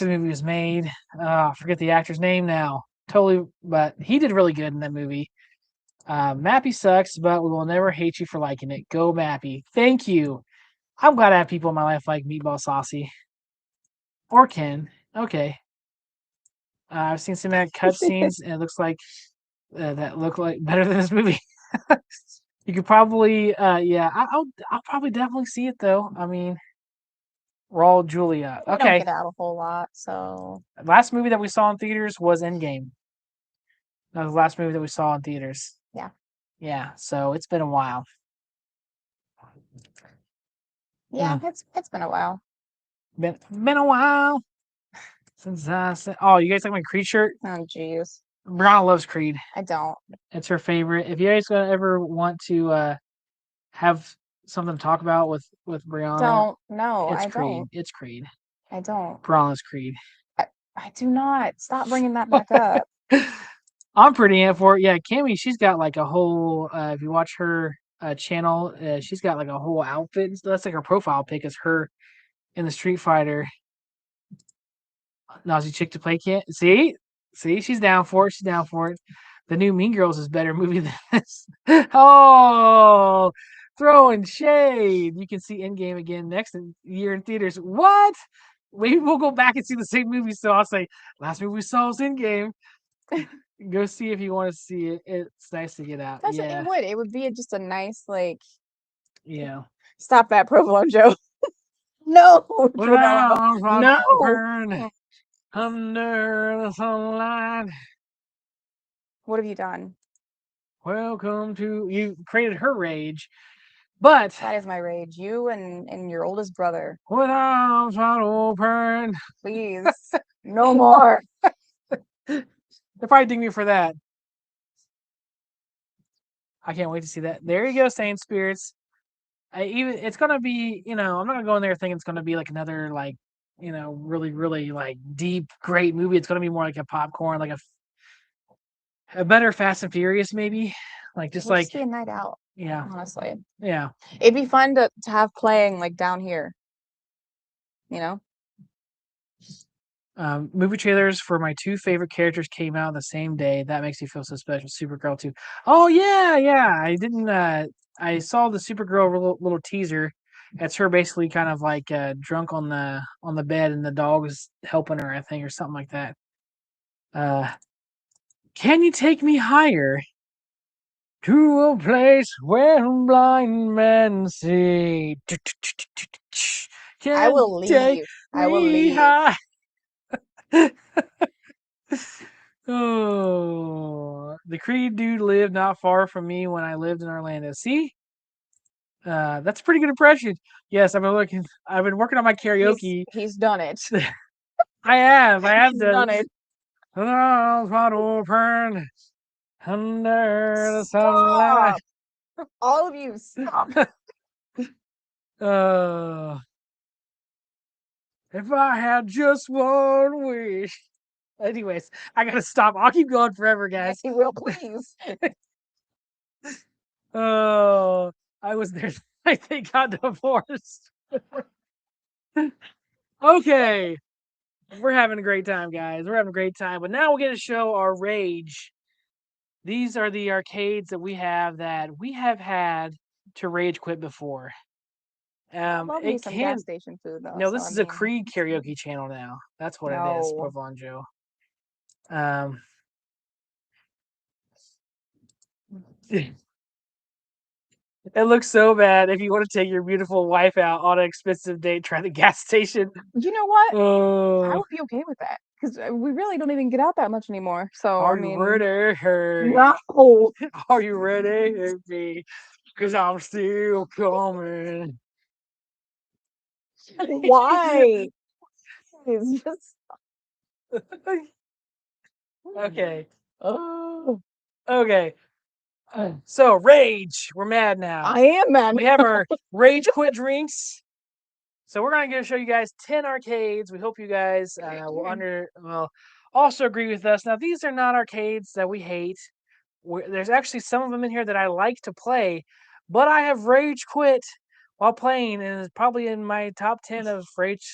movie was made. I forget the actor's name now. Totally, but he did really good in that movie. Mappy sucks, but we will never hate you for liking it. Go Mappy. Thank you. I'm glad I have people in my life like Meatball Saucy. Or Ken. Okay. I've seen some cutscenes and it looks like that look like better than this movie. You could probably I'll probably definitely see it though. I mean, Raul Julia. We don't Okay. get out a whole lot, so Last movie that we saw in theaters was Endgame. That was the last movie that we saw in theaters. Yeah. Yeah. So it's been a while. yeah, it's been a while. Been a while since I said. Oh, you guys like my Creed shirt? Oh jeez. Brianna loves Creed. I don't. It's her favorite. If you guys ever want to have something to talk about with Brianna, Don't. No, it's I Creed. don't. It's Creed. I don't. Brianna's Creed. I do not. Stop bringing that back up. I'm pretty in for it. Yeah, Cammy, she's got like a whole. If you watch her channel, she's got like a whole outfit. And stuff. That's like her profile pic is her in the Street Fighter. Nazi chick to play can't see. She's down for it. She's down for it. The new Mean Girls is better movie than this. Oh, throwing shade. You can see Endgame again next year in theaters. What? Maybe we'll go back and see the same movie. So I'll say last movie we saw was Endgame. Go see if you want to see it. It's nice to get out. That's Yeah, it would. It would be just a nice like. yeah. Stop that provolone Joe. No. Without No. burn under the sunlight. What have you done? Welcome to you created her rage, but That is my rage. You and your oldest brother. with arms wide open, Please. No more. they'll probably ding me for that. I can't wait to see that. There you go, Sane Spirits. It's gonna be, I'm not gonna go in there thinking it's gonna be like another like, really, really like deep, great movie. It's gonna be more like a popcorn, like a better Fast and Furious, maybe. Like just It'll like just be a night out, yeah, honestly. yeah. It'd be fun to have playing like down here. You know? Movie trailers for my two favorite characters came out the same day. That makes me feel so special. Supergirl too. Oh yeah. I didn't. I saw the Supergirl little teaser. It's her basically kind of like drunk on the bed, and the dog is helping her, I think, or something like that. Can you take me higher to a place where blind men see? Can I will you take leave. I will me leave. high? Oh, the Creed dude lived not far from me when I lived in Orlando. See, that's a pretty good impression. Yes, I've been working on my karaoke. He's done it. I have He's done done. it. The arms wide open under the sunlight. Stop. All of you, stop. If I had just one wish. Anyways, I gotta stop. I'll keep going forever, guys. Yes, he will, please. Oh, I was there. I think got divorced. Okay. We're having a great time, guys. We're having a great time. But now we're going to show our rage. These are the arcades that we have had to rage quit before. Love me It some can. gas station food though. No, so this I is a mean, Creed karaoke channel now. That's what it is, No. Pavlon Joe. Um, it looks so bad. If you want to take your beautiful wife out on an expensive date, try the gas station. You know what? I Oh, would be okay with that because we really don't even get out that much anymore. So are I you mean, ready? no. Are you ready? Because I'm still coming. Why? It's just Okay. oh, Okay. So rage. We're mad now. I am mad. We have our rage quit drinks. So we're gonna show you guys 10 arcades. We hope you guys will also agree with us. Now these are not arcades that we hate. There's actually some of them in here that I like to play, but I have rage quit while playing, and it's probably in my top 10 of rage.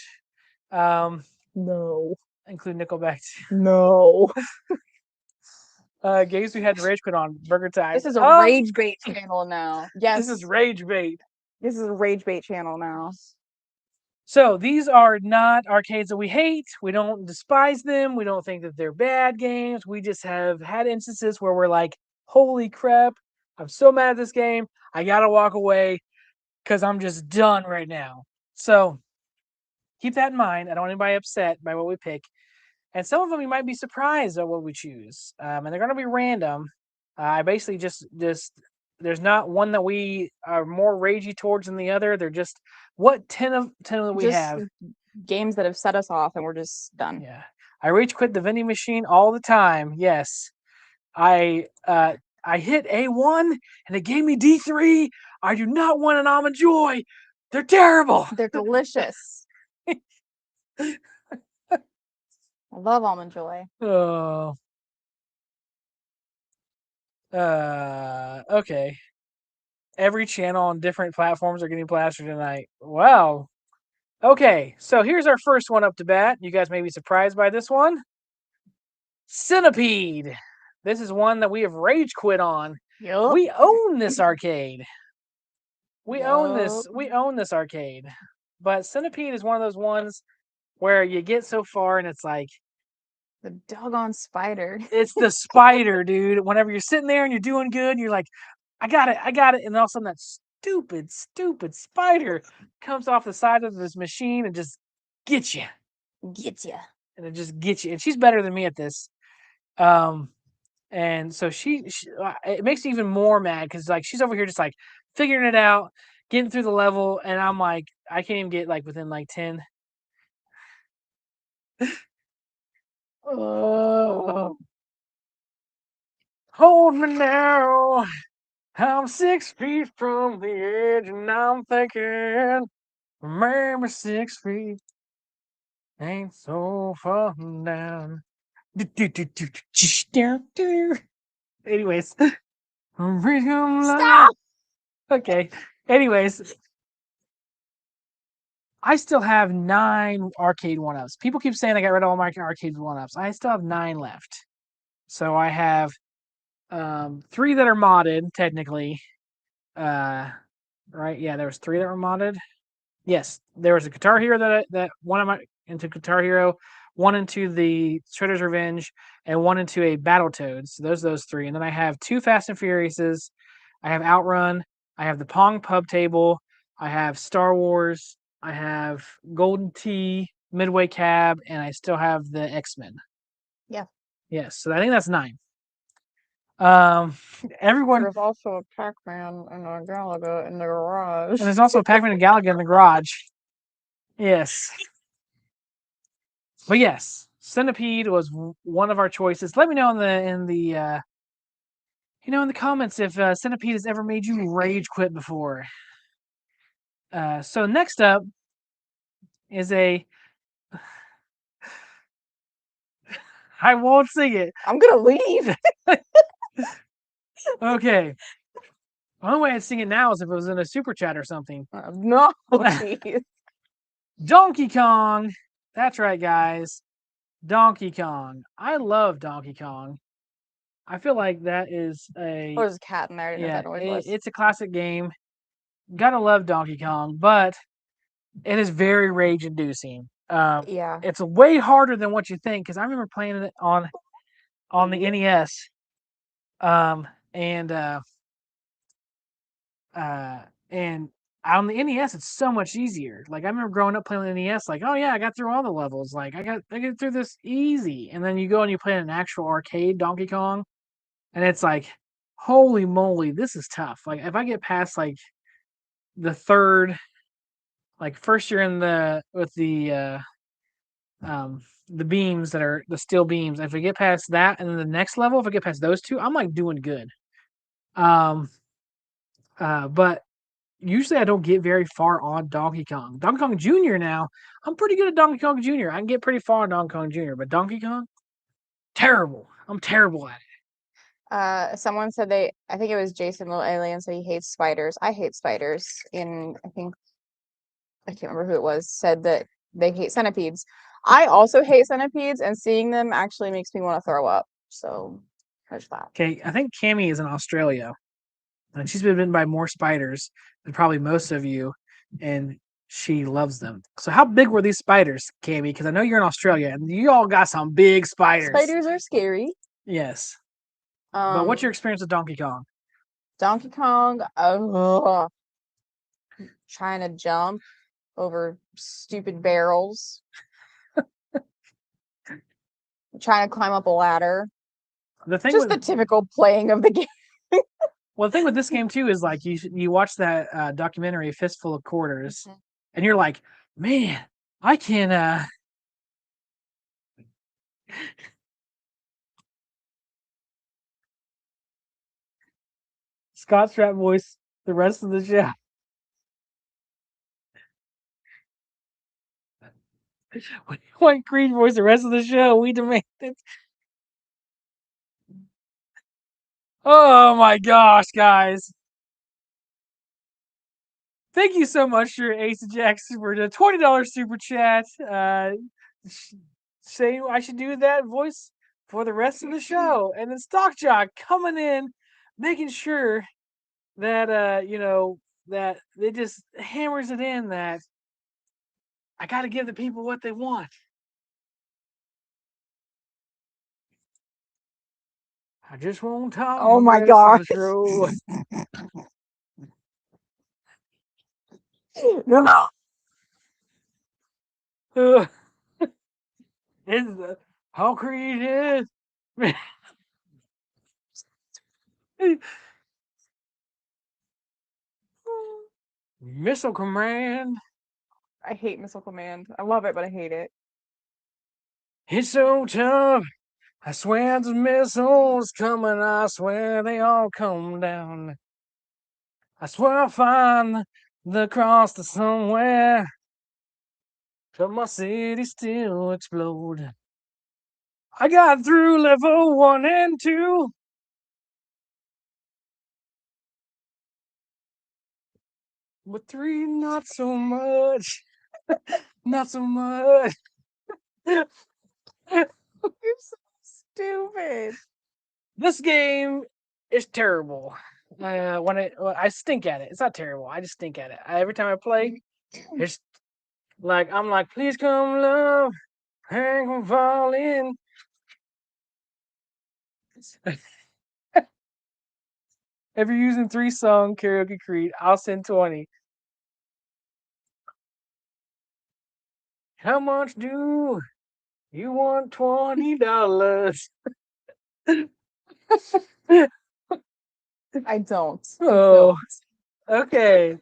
No. Include Nickelback. No. Games we had to rage quit on Burger Time. This is a rage bait channel now. Yes. This is rage bait. This is a rage bait channel now. So these are not arcades that we hate. We don't despise them. We don't think that they're bad games. We just have had instances where we're like, holy crap, I'm so mad at this game. I gotta walk away because I'm just done right now. So keep that in mind. I don't want anybody upset by what we pick. And some of them you might be surprised at what we choose. And they're going to be random. I basically just there's not one that we are more ragey towards than the other. They're just what 10 that we Just have. games that have set us off and we're just done. Yeah. I rage quit the vending machine all the time. Yes. I hit A1 and it gave me D3. I do not want an almond joy. They're terrible. They're delicious. I love almond joy. Oh. Okay. Every channel on different platforms are getting plastered tonight. Wow. Okay, so here's our first one up to bat. You guys may be surprised by this one. Centipede. This is one that we have rage quit on. Yup. We own this arcade. We own this. Yup. We own this arcade. But Centipede is one of those ones where you get so far and it's like The doggone spider. it's the spider, dude. Whenever you're sitting there and you're doing good, you're like, I got it, and all of a sudden that stupid spider comes off the side of this machine and just gets you. Gets ya. And it just gets you. And she's better than me at this. And so she it makes me even more mad because like she's over here just like figuring it out, getting through the level, and I'm like, I can't even get like within like 10. Oh. Hold me now. I'm 6 feet from the edge, and I'm thinking, maybe 6 feet ain't so far down. Anyways, Stop! okay. Anyways, I still have 9 arcade 1-ups. People keep saying I got rid of all my arcade 1-ups. I still have 9 left. So I have 3 that are modded, technically. Right? Yeah, there was 3 that were modded. Yes, there was a Guitar Hero that one of my into Guitar Hero, one into the Shredder's Revenge, and one into a Battletoads. So those 3. And then I have 2 Fast and Furiouses. I have Outrun. I have the Pong Pub Table. I have Star Wars. I have Golden Tee, Midway Cab, and I still have the X-Men. Yeah. Yes, so I think that's 9. Everyone. There's also a Pac-Man and a Galaga in the garage. And there's also a Pac-Man and Galaga in the garage. Yes. But yes, Centipede was one of our choices. Let me know in the comments if Centipede has ever made you rage quit before. So next up is a. I won't sing it. I'm gonna leave. Okay. The only way I'd sing it now is if it was in a super chat or something. No, jeez. Donkey Kong. That's right, guys. Donkey Kong. I love Donkey Kong. I feel like that is a. Oh, there's a cat in there. I didn't know Yeah, that noise was. it's a classic game. Gotta love Donkey Kong, but it is very rage-inducing. Yeah. It's way harder than what you think because I remember playing it on the NES, and on the NES it's so much easier. Like I remember growing up playing the NES, like, oh yeah, I got through all the levels. Like I get through this easy, and then you go and you play an actual arcade Donkey Kong, and it's like, holy moly, this is tough. Like if I get past like the third, like first you're in with the beams that are the steel beams. If I get past that, and then the next level, if I get past those 2, I'm like doing good. But usually I don't get very far on Donkey Kong. Donkey Kong Jr. now, I'm pretty good at Donkey Kong Jr. I can get pretty far on Donkey Kong Jr., but Donkey Kong, terrible. I'm terrible at it. Someone said I think it was Jason Little Alien said he hates spiders. I hate spiders. I can't remember who it was, said that they hate centipedes. I also hate centipedes, and seeing them actually makes me want to throw up. So there's that. Okay, I think Cammie is in Australia, and she's been bitten by more spiders than probably most of you, and she loves them. So how big were these spiders, Cammie? Because I know you're in Australia, and you all got some big spiders. Spiders are scary. Yes. But what's your experience with Donkey Kong? Donkey Kong, trying to jump over stupid barrels, trying to climb up a ladder. The thing Just with the typical playing of the game. well, the thing with this game too is like you watch that documentary Fistful of Quarters, Mhm. and you're like, man, I can. Scott Strap voice the rest of the show. White Creed voice the rest of the show. We demand it. Oh my gosh, guys. Thank you so much for Ace of Jacks for the $20 super chat. Saying I should do that voice for the rest of the show. And then Stock Jock coming in, making sure that that it just hammers it in that I gotta give the people what they want. I just won't talk Oh the my rest of gosh. the show. No. Is how creative. Missile Command. I hate Missile Command. I love it, but I hate it. It's so tough. I swear the missiles coming. I swear they all come down. I swear I'll find the cross to somewhere. Till my city still explode. I got through level 1 and 2. But 3, not so much. Not so much. You're so stupid. This game is terrible. I stink at it. It's not terrible. I just stink at it. Every time I play, it's like I'm like, please come, love, hang on, fall in. If you're using 3-song karaoke Creed, I'll send 20. How much do you want? $20? I don't. Oh, okay.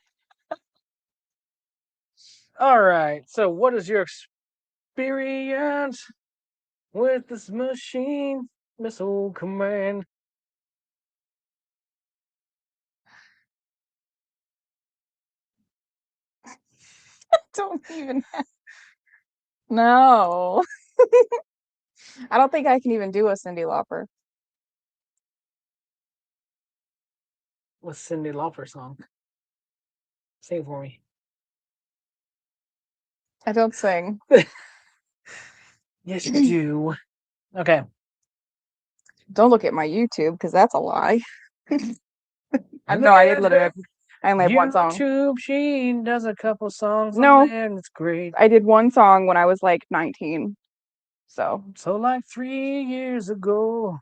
All right. So, what is your experience with this machine Missile Command? Don't even. No. I don't think I can even do a Cyndi Lauper. What's Cyndi Lauper song? Sing it for me. I don't sing. Yes, you do. Okay. Don't look at my YouTube because that's a lie. No, I did literally. I only have one song. YouTube, she does a couple songs No. on there, and it's great. I did one song when I was like 19. So like 3 years ago.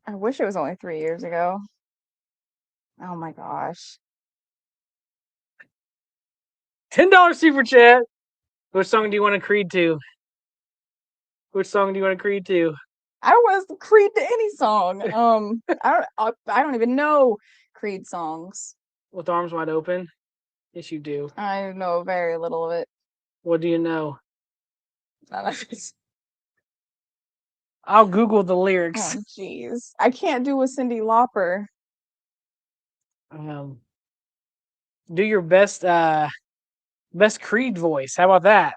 I wish it was only 3 years ago. Oh my gosh. $10 super chat. Which song do you want to Creed to? Which song do you want to Creed to? I don't want to Creed to any song. I don't even know Creed songs. With Arms Wide Open? Yes, you do. I know very little of it. What do you know? None of it. I'll Google the lyrics. Oh jeez. I can't do a Cyndi Lauper. Do your best Creed voice. How about that?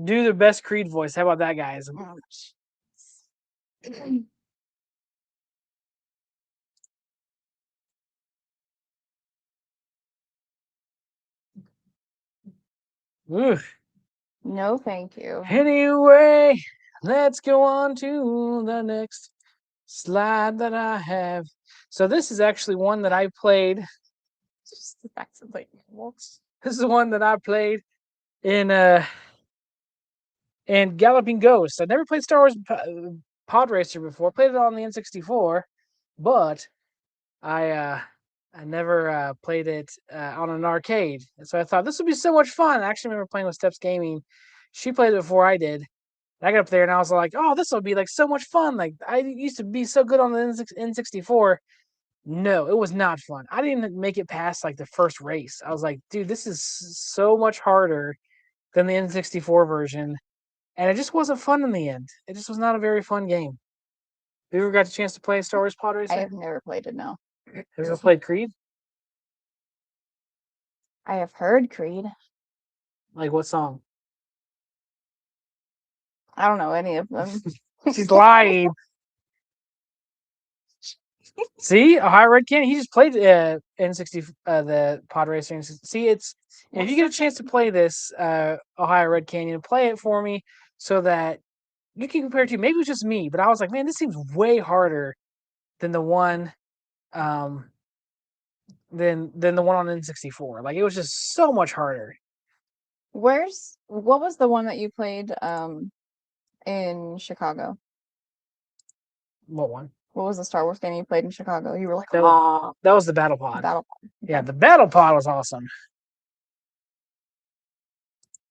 Do the best Creed voice. How about that, guys? Oh, Ugh. no, thank you. Anyway, let's go on to the next slide that I have. So this is actually one that I played. Just the fact that like This is one that I played in Galloping Ghost. I never played Star Wars Pod Racer before. Played it on the N64, but I never played it on an arcade, and so I thought this would be so much fun. I actually remember playing with Steps Gaming. She played it before I did. I got up there and I was like, "Oh, this will be like so much fun!" Like I used to be so good on the N64. No, it was not fun. I didn't make it past like the first race. I was like, "Dude, this is so much harder than the N64 version," and it just wasn't fun in the end. It just was not a very fun game. Have you ever got the chance to play Star Wars Pod I Racer? have never played it. No, Have you ever played Creed? I have heard Creed. Like what song? I don't know any of them. She's lying. See, Ohio Red Candy. He just played N60, the Pod Racer. See, it's if you get a chance to play this Ohio Red Canyon, play it for me so that you can compare it to. Maybe it was just me, but I was like, man, this seems way harder than the one, um, than the one on N64. Like it was just so much harder. What was the one that you played in Chicago? What one? What was the Star Wars game you played in Chicago? You were like, That, oh, that was the Battle Pod. Battle. Yeah, the Battle Pod was awesome.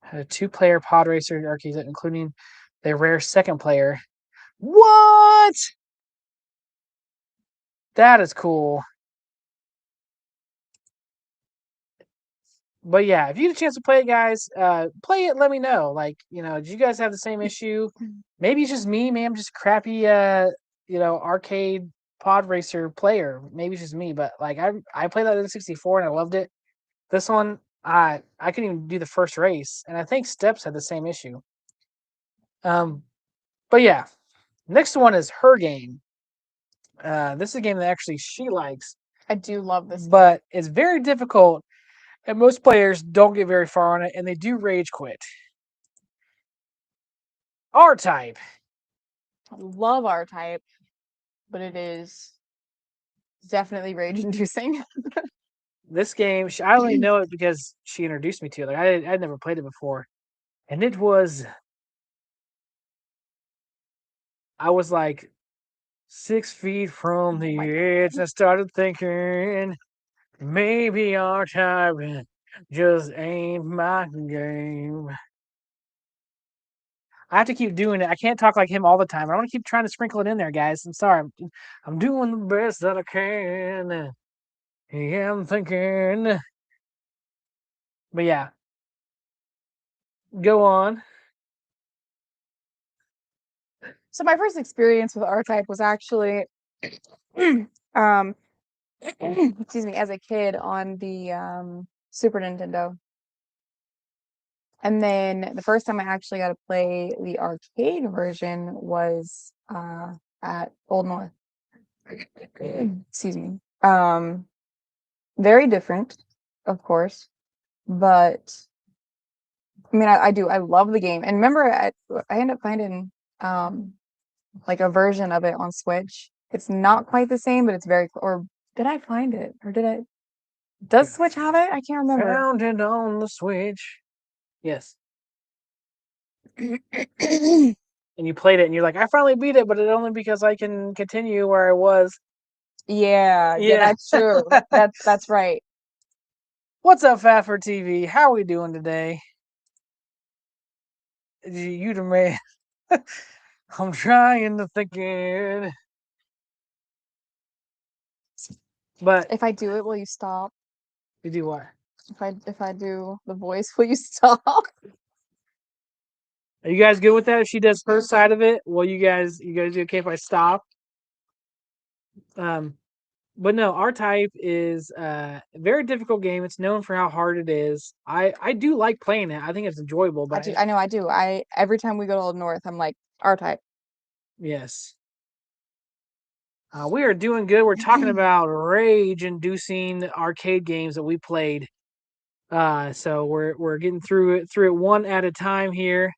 Had a 2-player pod racer arcade, including the rare second player. What? That is cool. But yeah, if you get a chance to play it, guys, play it. Let me know. Like, do you guys have the same issue? Maybe it's just me. Maybe I'm just crappy, arcade pod racer player. Maybe it's just me. But like, I played that in 64 and I loved it. This one, I couldn't even do the first race, and I think Steps had the same issue. But yeah, next one is her game. This is a game that actually she likes, I do love this. but it's very difficult, and most players don't get very far on it, and they do rage quit. R-Type. I love R-Type, but it is definitely rage-inducing. This game, I only know it because she introduced me to it. Like I'd never played it before, and it was. I was like 6 feet from the my edge. I started thinking maybe R-Type just ain't my game. I have to keep doing it. I can't talk like him all the time. I want to keep trying to sprinkle it in there, guys. I'm sorry. I'm doing the best that I can. Yeah, I'm thinking. But yeah. Go on. So my first experience with R-Type was actually, um, excuse me, as a kid on the Super Nintendo. And then the first time I actually got to play the arcade version was at Old North. Excuse me. Very different, of course, but I mean, I love the game. And remember, I ended up finding like a version of it on Switch. It's not quite the same, but it's very. Or did I find it? Or did I? Does Switch have it? I can't remember. Found it on the Switch. Yes. And you played it and you're like, I finally beat it, but it only because I can continue where I was. Yeah, Yeah. that's true. That's right. What's up, Faffer TV? How are we doing today? You the man. I'm trying to think it. But If I do it, will you stop? you do what? If I do the voice, will you stop? Are you guys good with that? If she does her side of it, well, you guys be okay if I stop? But no, R-Type is a very difficult game. It's known for how hard it is. I do like playing it. I think it's enjoyable. But I know I do. Every time we go to Old North, I'm like R-Type. yes. We are doing good. We're talking about rage-inducing arcade games that we played. So we're getting through it one at a time here.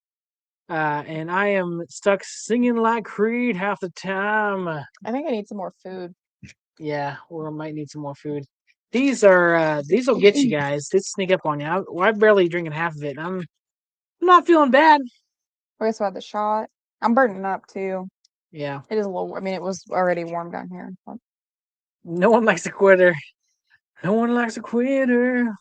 And I am stuck singing like Creed half the time. I think I need some more food. Yeah, we might need some more food. These will get you guys. They sneak up on you. I'm barely drinking half of it. I'm not feeling bad. I guess about the shot. I'm burning up too. Yeah. It is a little. I mean, it was already warm down here. But No one likes a quitter. No one likes a quitter.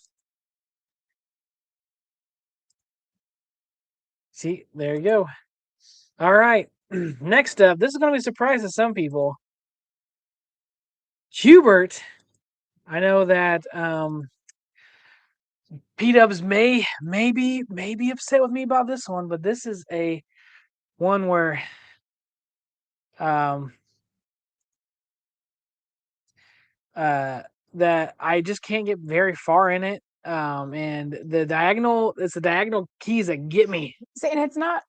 See, there you go. All right. Next up, this is going to be a surprise to some people. Hubert. I know that P-Dubs may be upset with me about this one, but this is a one where um that I just can't get very far in it. And it's the diagonal keys that get me. See, and it's not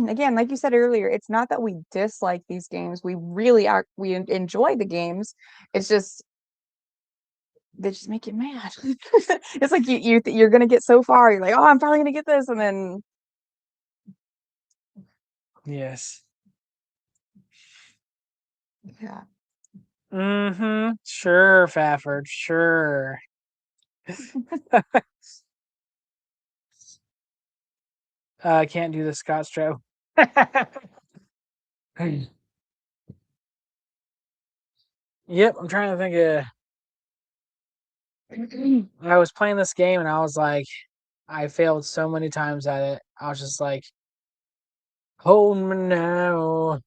again, like you said earlier, it's not that we dislike these games. We really are enjoy the games. It's just they just make you mad. It's like you're gonna get so far, you're like, oh, I'm finally gonna get this, and then Yes. yeah. Mm-hmm. Sure, Fafford. Sure. I can't do the Scott Stroh. Yep, I'm trying to think of. I was playing this game and I was like, I failed so many times at it. I was just like, hold me now.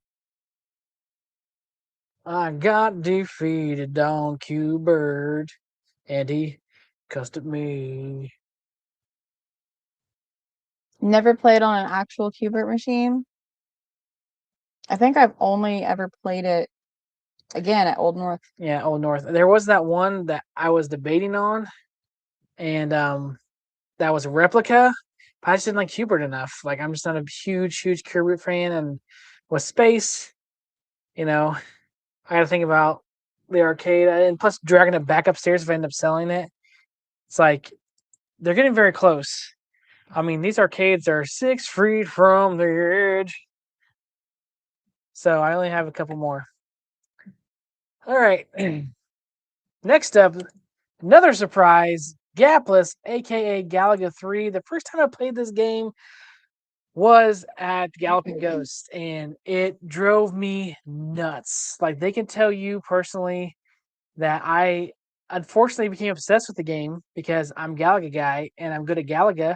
I got defeated on Q-Bird, and he cussed at me. Never played on an actual Qbert machine. I think I've only ever played it again at Old North. Yeah, Old North. There was that one that I was debating on, and that was a replica. But I just didn't like Hubert enough. Like I'm just not a huge Hubert fan, and with space, you know, I got to think about the arcade, and plus dragging it back upstairs if I end up selling it. It's like they're getting very close. I mean, these arcades are 6 feet from the edge, so I only have a couple more. All right. Next up, another surprise, Gapless, aka Galaga 3. The first time I played this game was at Galloping Ghost, and it drove me nuts. Like, they can tell you personally that I unfortunately became obsessed with the game because I'm Galaga guy, and I'm good at Galaga,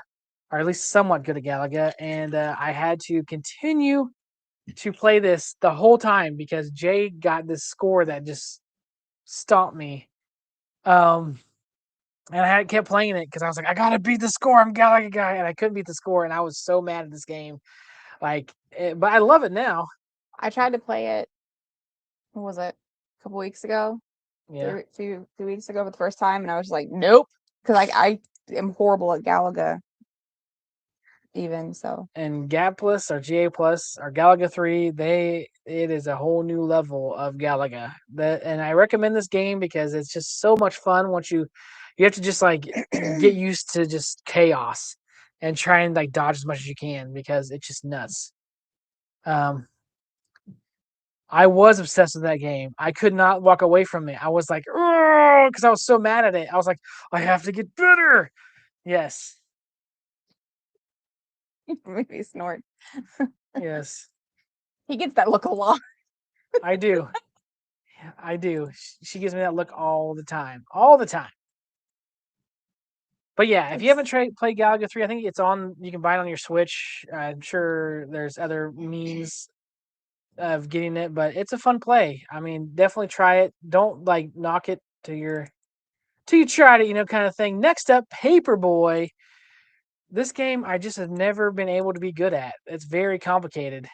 or at least somewhat good at Galaga, and I had to continue to play this the whole time because Jay got this score that just stomped me. And I kept playing it because I was like, I gotta beat the score. I'm Galaga guy, and I couldn't beat the score, and I was so mad at this game. But I love it now. I tried to play it. What was it? A couple weeks ago, Yeah, two weeks ago for the first time, and I was like, nope, because I am horrible at Galaga. Even so, and GAP Plus or GA Plus or Galaga 3, it is a whole new level of Galaga. And I recommend this game because it's just so much fun once you have to just like get used to just chaos and try and like dodge as much as you can because it's just nuts. I was obsessed with that game. I could not walk away from it. I was like, oh, because I was so mad at it. I was like, I have to get better. Yes. maybe snort. Yes. He gets that look a lot. I do. I do. She gives me that look all the time. All the time. But yeah, if you haven't played Galaga 3, I think it's on, you can buy it on your Switch. I'm sure there's other means of getting it, but it's a fun play. I mean, definitely try it. Don't like knock it till you tried it, kind of thing. Next up, Paperboy. This game I just have never been able to be good at. It's very complicated.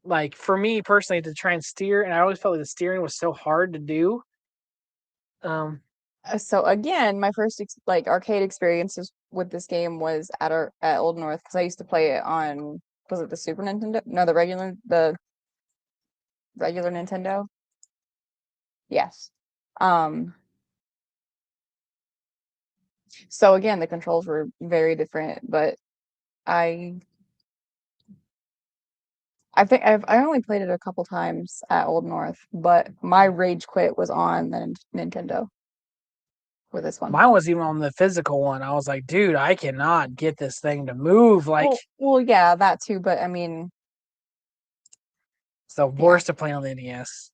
Like for me personally to try and steer, and I always felt like the steering was so hard to do. So again, my first arcade experiences with this game was at Old North because I used to play it on, was it the Super Nintendo? No, the regular Nintendo. Yes. So again, the controls were very different, but I think I only played it a couple times at Old North, but my rage quit was on the Nintendo for this one. Mine was even on the physical one. I was like, dude, I cannot get this thing to move. Like, well, yeah, that too, but I mean, it's the worst to play on the NES.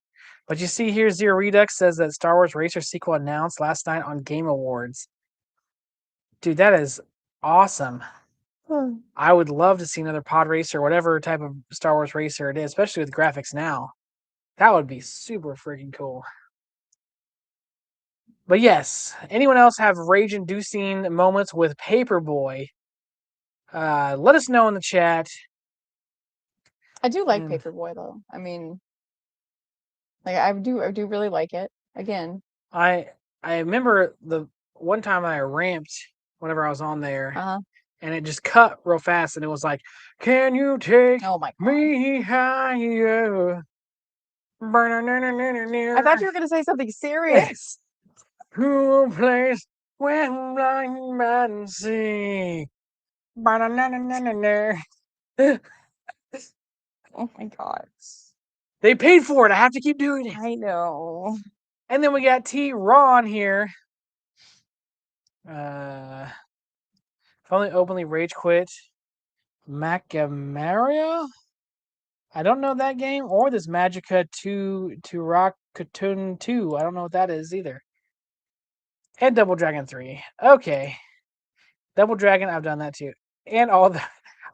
But you see here, Zero Redux says that Star Wars Racer sequel announced last night on Game Awards. Dude, that is awesome. I would love to see another pod racer, whatever type of Star Wars racer it is, especially with graphics now. That would be super freaking cool. But yes, anyone else have rage-inducing moments with Paperboy? Let us know in the chat. I do like Mm. Paperboy though. I mean, like I do really like it. Again, I remember the one time I ramped whenever I was on there, and it just cut real fast, and it was like, "Can you take oh my god. me higher?" I thought you were gonna say something serious. To a place where blind men see. Oh my god. They paid for it. I have to keep doing it. I know. And then we got T Ron here. If only openly rage quit. Macamaria? I don't know that game or this Magica 2 to Rock Cartoon 2. I don't know what that is either. And Double Dragon 3. Okay. Double Dragon, I've done that too. And all the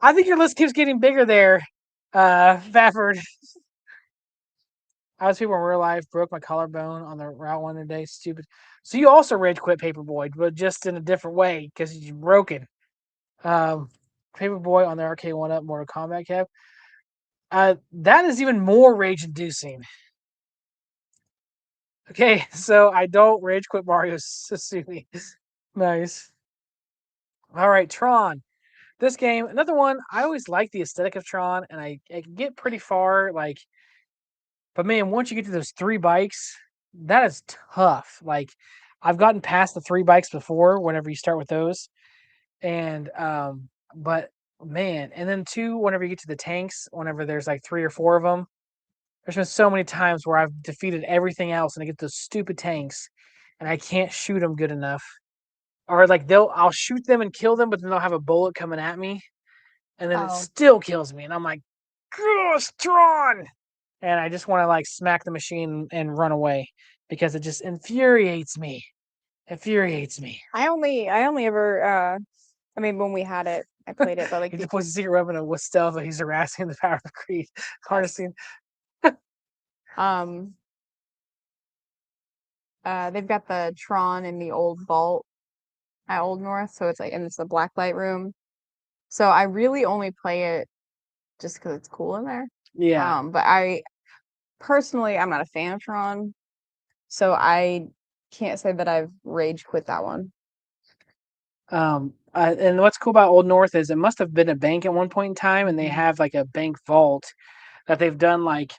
I think your list keeps getting bigger there, Fafford. I was people in real life, broke my collarbone on the route one today. Stupid. So you also rage quit Paperboy, but just in a different way because you're broken. Paperboy on the Arcade 1-Up Mortal Kombat cap. That is even more rage inducing. Okay, so I don't rage quit Mario Sasumi. Nice. All right, Tron. This game, another one, I always like the aesthetic of Tron, and I can get pretty far, like, but man, once you get to those 3 bikes, that is tough. Like, I've gotten past the 3 bikes before whenever you start with those. And but man, and then 2, whenever you get to the tanks, whenever there's like 3 or 4 of them, there's been so many times where I've defeated everything else and I get those stupid tanks and I can't shoot them good enough. Or like I'll shoot them and kill them, but then they'll have a bullet coming at me, and then it Oh. still kills me, and I'm like, Tron! And I just want to like smack the machine and run away because it just infuriates me. Infuriates me. I only ever I mean when we had it, I played it, but like He before, deploys a secret weapon with stealth, but he's harassing the power of Creed. Harnessing. they've got the Tron in the old vault at Old North, so it's like, and it's the blacklight room. So I really only play it just because it's cool in there. Yeah. But I personally, I'm not a fan of Tron, so I can't say that I've rage quit that one. And what's cool about Old North is it must have been a bank at one point in time, and they have like a bank vault that they've done like,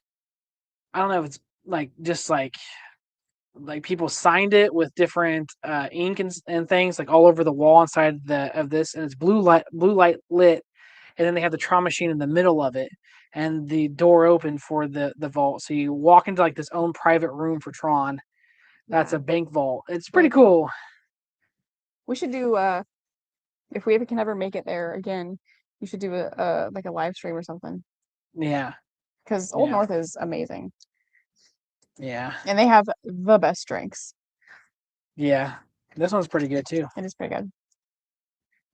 I don't know if it's like just like people signed it with different ink and things like all over the wall inside of this, and it's blue light lit, and then they have the Tron machine in the middle of it, and the door open for the vault. So you walk into like this own private room for Tron. That's Yeah. a bank vault. It's pretty Really cool. We should do if we ever can ever make it there again, we should do a like a live stream or something. Yeah. Because Old Yeah. North is amazing. Yeah. And they have the best drinks. Yeah. This one's pretty good too. It is pretty good.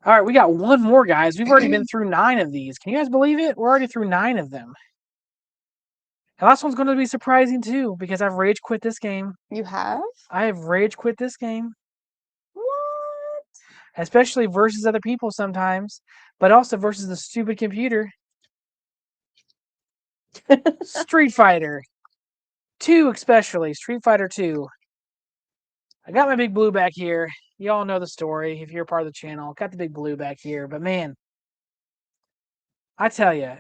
All right, we got one more, guys. We've already been through 9 of these. Can you guys believe it? We're already through 9 of them. The last one's going to be surprising too, because I've rage quit this game. You have? I have rage quit this game. What? Especially versus other people sometimes, but also versus the stupid computer. Street Fighter 2, especially Street Fighter 2. I got my big blue back here. You all know the story if you're part of the channel. Got the big blue back here, but man, I tell you,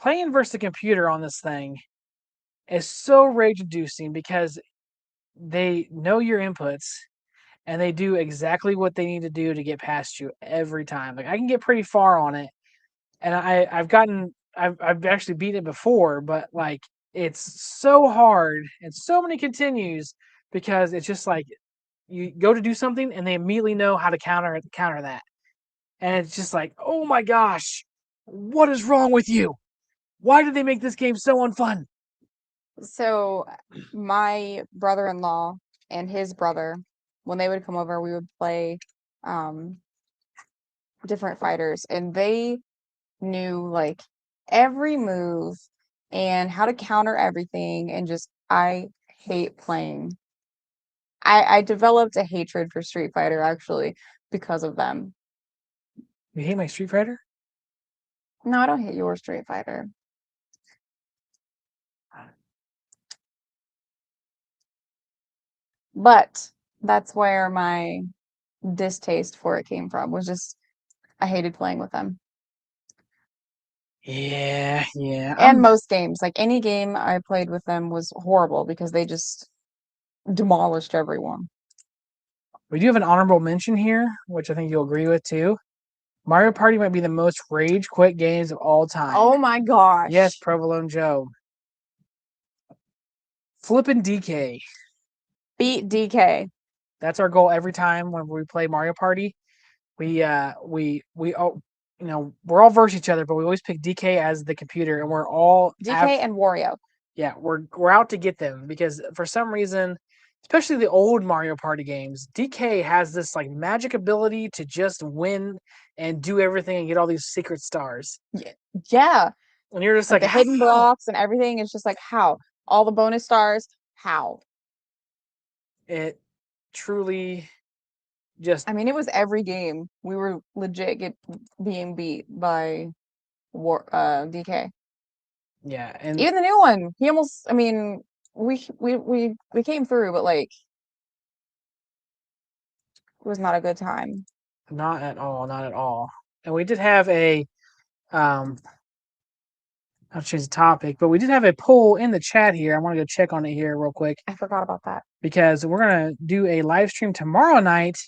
playing versus the computer on this thing is so rage-inducing because they know your inputs and they do exactly what they need to do to get past you every time. Like I can get pretty far on it, and I've actually beaten it before, but like it's so hard and so many continues because it's just like you go to do something and they immediately know how to counter that, and it's just like, oh my gosh, what is wrong with you? Why did they make this game so unfun? So my brother-in-law and his brother, when they would come over, we would play um different fighters, and they knew like every move and how to counter everything, and just I hate playing. I developed a hatred for Street Fighter actually because of them. You hate my Street Fighter? No, I don't hate your Street Fighter. But that's where my distaste for it came from, was just I hated playing with them. Yeah. And most games, like any game I played with them was horrible because they just demolished everyone. We do have an honorable mention here, which I think you'll agree with too. Mario Party might be the most rage quit games of all time. Oh my gosh. Yes, Provolone Joe. Flippin' DK. Beat DK. That's our goal every time when we play Mario Party. We all, we're all versus each other, but we always pick DK as the computer, and we're all DK and Wario. Yeah, we're out to get them because for some reason, especially the old Mario Party games, DK has this like magic ability to just win and do everything and get all these secret stars. Yeah. And you're just Like like the hidden "How?" blocks and everything. It's just like, how? All the bonus stars, how? It truly just I mean, it was every game. We were legit being beat by DK. yeah, and Even the new one, he almost. I mean, we came through, but like, it was not a good time. not at all, not at all. And we did have a I'll change the topic, but we did have a poll in the chat here. I want to go check on it here real quick I forgot about that. because we're gonna do a live stream tomorrow night,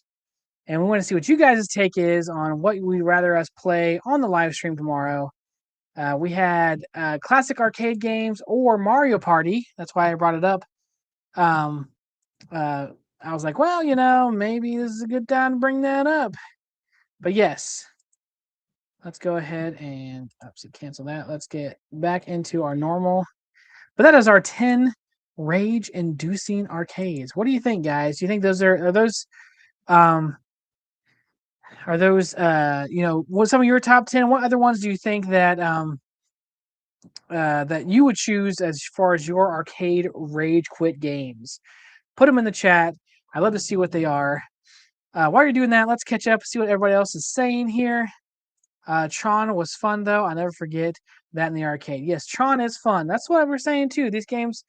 and we want to see what you guys' take is on what we'd rather us play on the live stream tomorrow. We had classic arcade games or Mario Party. That's why I brought it up. I was like, well, maybe this is a good time to bring that up. But yes, let's go ahead and cancel that. Let's get back into our normal. But that is our 10 rage-inducing arcades. What do you think, guys? Do you think those are those what some of your top 10? What other ones do you think that that you would choose as far as your arcade rage quit games? Put them in the chat. I'd love to see what they are. While you're doing that, let's catch up, see what everybody else is saying here. Tron was fun though. I'll never forget that in the arcade. Yes, Tron is fun. That's what we're saying too. These games,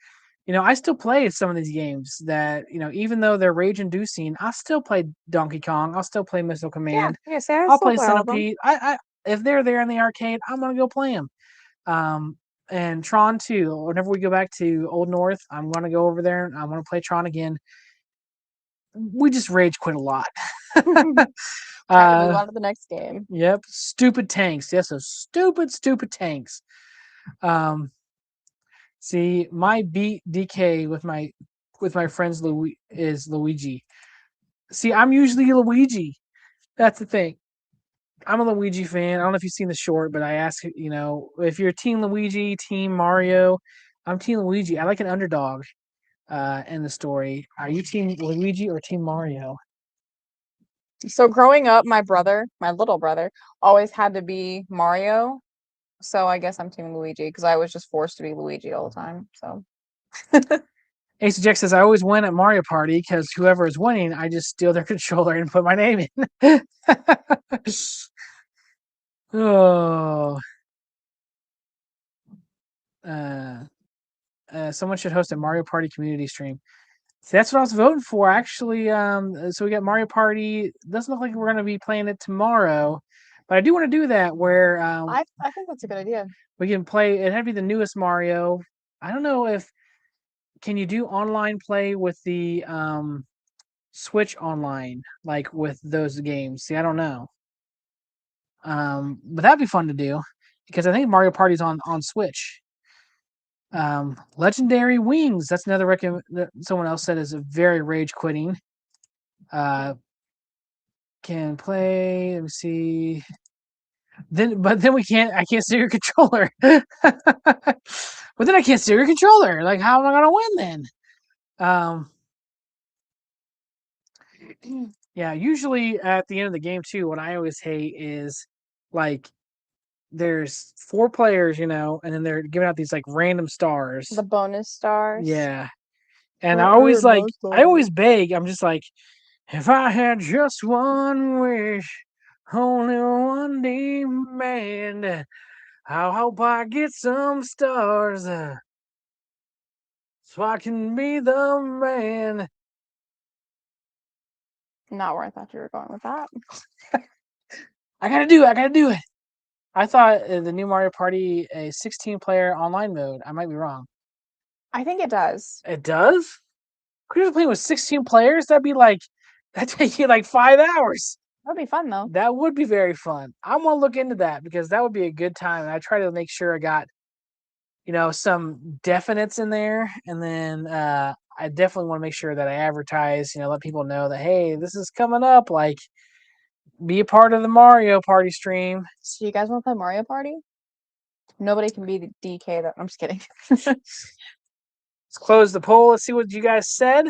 I still play some of these games that, even though they're rage inducing, I still play Donkey Kong. I'll still play Missile Command. Yeah, see, I I'll still play play all of them. Centipede. If they're there in the arcade, I'm gonna go play them. And Tron 2. Whenever we go back to Old North, I'm gonna go over there and I'm gonna play Tron again. We just rage quit a lot. Trying to move on to the next game. Yep, stupid tanks. Yes, those stupid tanks. See, my beat DK with my friends is Luigi. See, I'm usually Luigi. That's the thing. I'm a Luigi fan. I don't know if you've seen the short, but I ask, if you're Team Luigi, Team Mario, I'm Team Luigi. I like an underdog in the story. Are you Team Luigi or Team Mario? So growing up, my little brother, always had to be Mario. So I guess I'm Team Luigi because I was just forced to be Luigi all the time. So Ace Jack says, I always win at Mario Party because whoever is winning, I just steal their controller and put my name in. Oh. Someone should host a Mario Party community stream. See, that's what I was voting for. Actually, so we got Mario Party. Doesn't look like we're going to be playing it tomorrow, but I do want to do that where I think that's a good idea. we can play. It had to be the newest Mario. I don't know if can you do online play with the Switch online, like with those games. See, I don't know. But that'd be fun to do because I think Mario Party's on Switch. Legendary Wings. That's another that someone else said is a very rage quitting. Can play. Let me see. Then we can't. I can't see your controller. But then I can't steer your controller. Like, how am I gonna win then? Yeah, usually at the end of the game too, what I always hate is like there's 4 players, and then they're giving out these like random stars. The bonus stars. Yeah. And I always beg. I'm just like, if I had just one wish, only one demand, I hope I get some stars, so I can be the man. Not where I thought you were going with that. I gotta do it. I thought the new Mario Party a 16-player online mode. I might be wrong. I think it does. It does? Could you play with 16 players? That'd take you like 5 hours. That'd be fun though. That would be very fun. I want to look into that because that would be a good time. And I try to make sure I got, some definites in there. And then I definitely want to make sure that I advertise, let people know that, hey, this is coming up. Like, be a part of the Mario Party stream. So you guys want to play Mario Party? Nobody can be the DK though. I'm just kidding. Let's close the poll. Let's see what you guys said.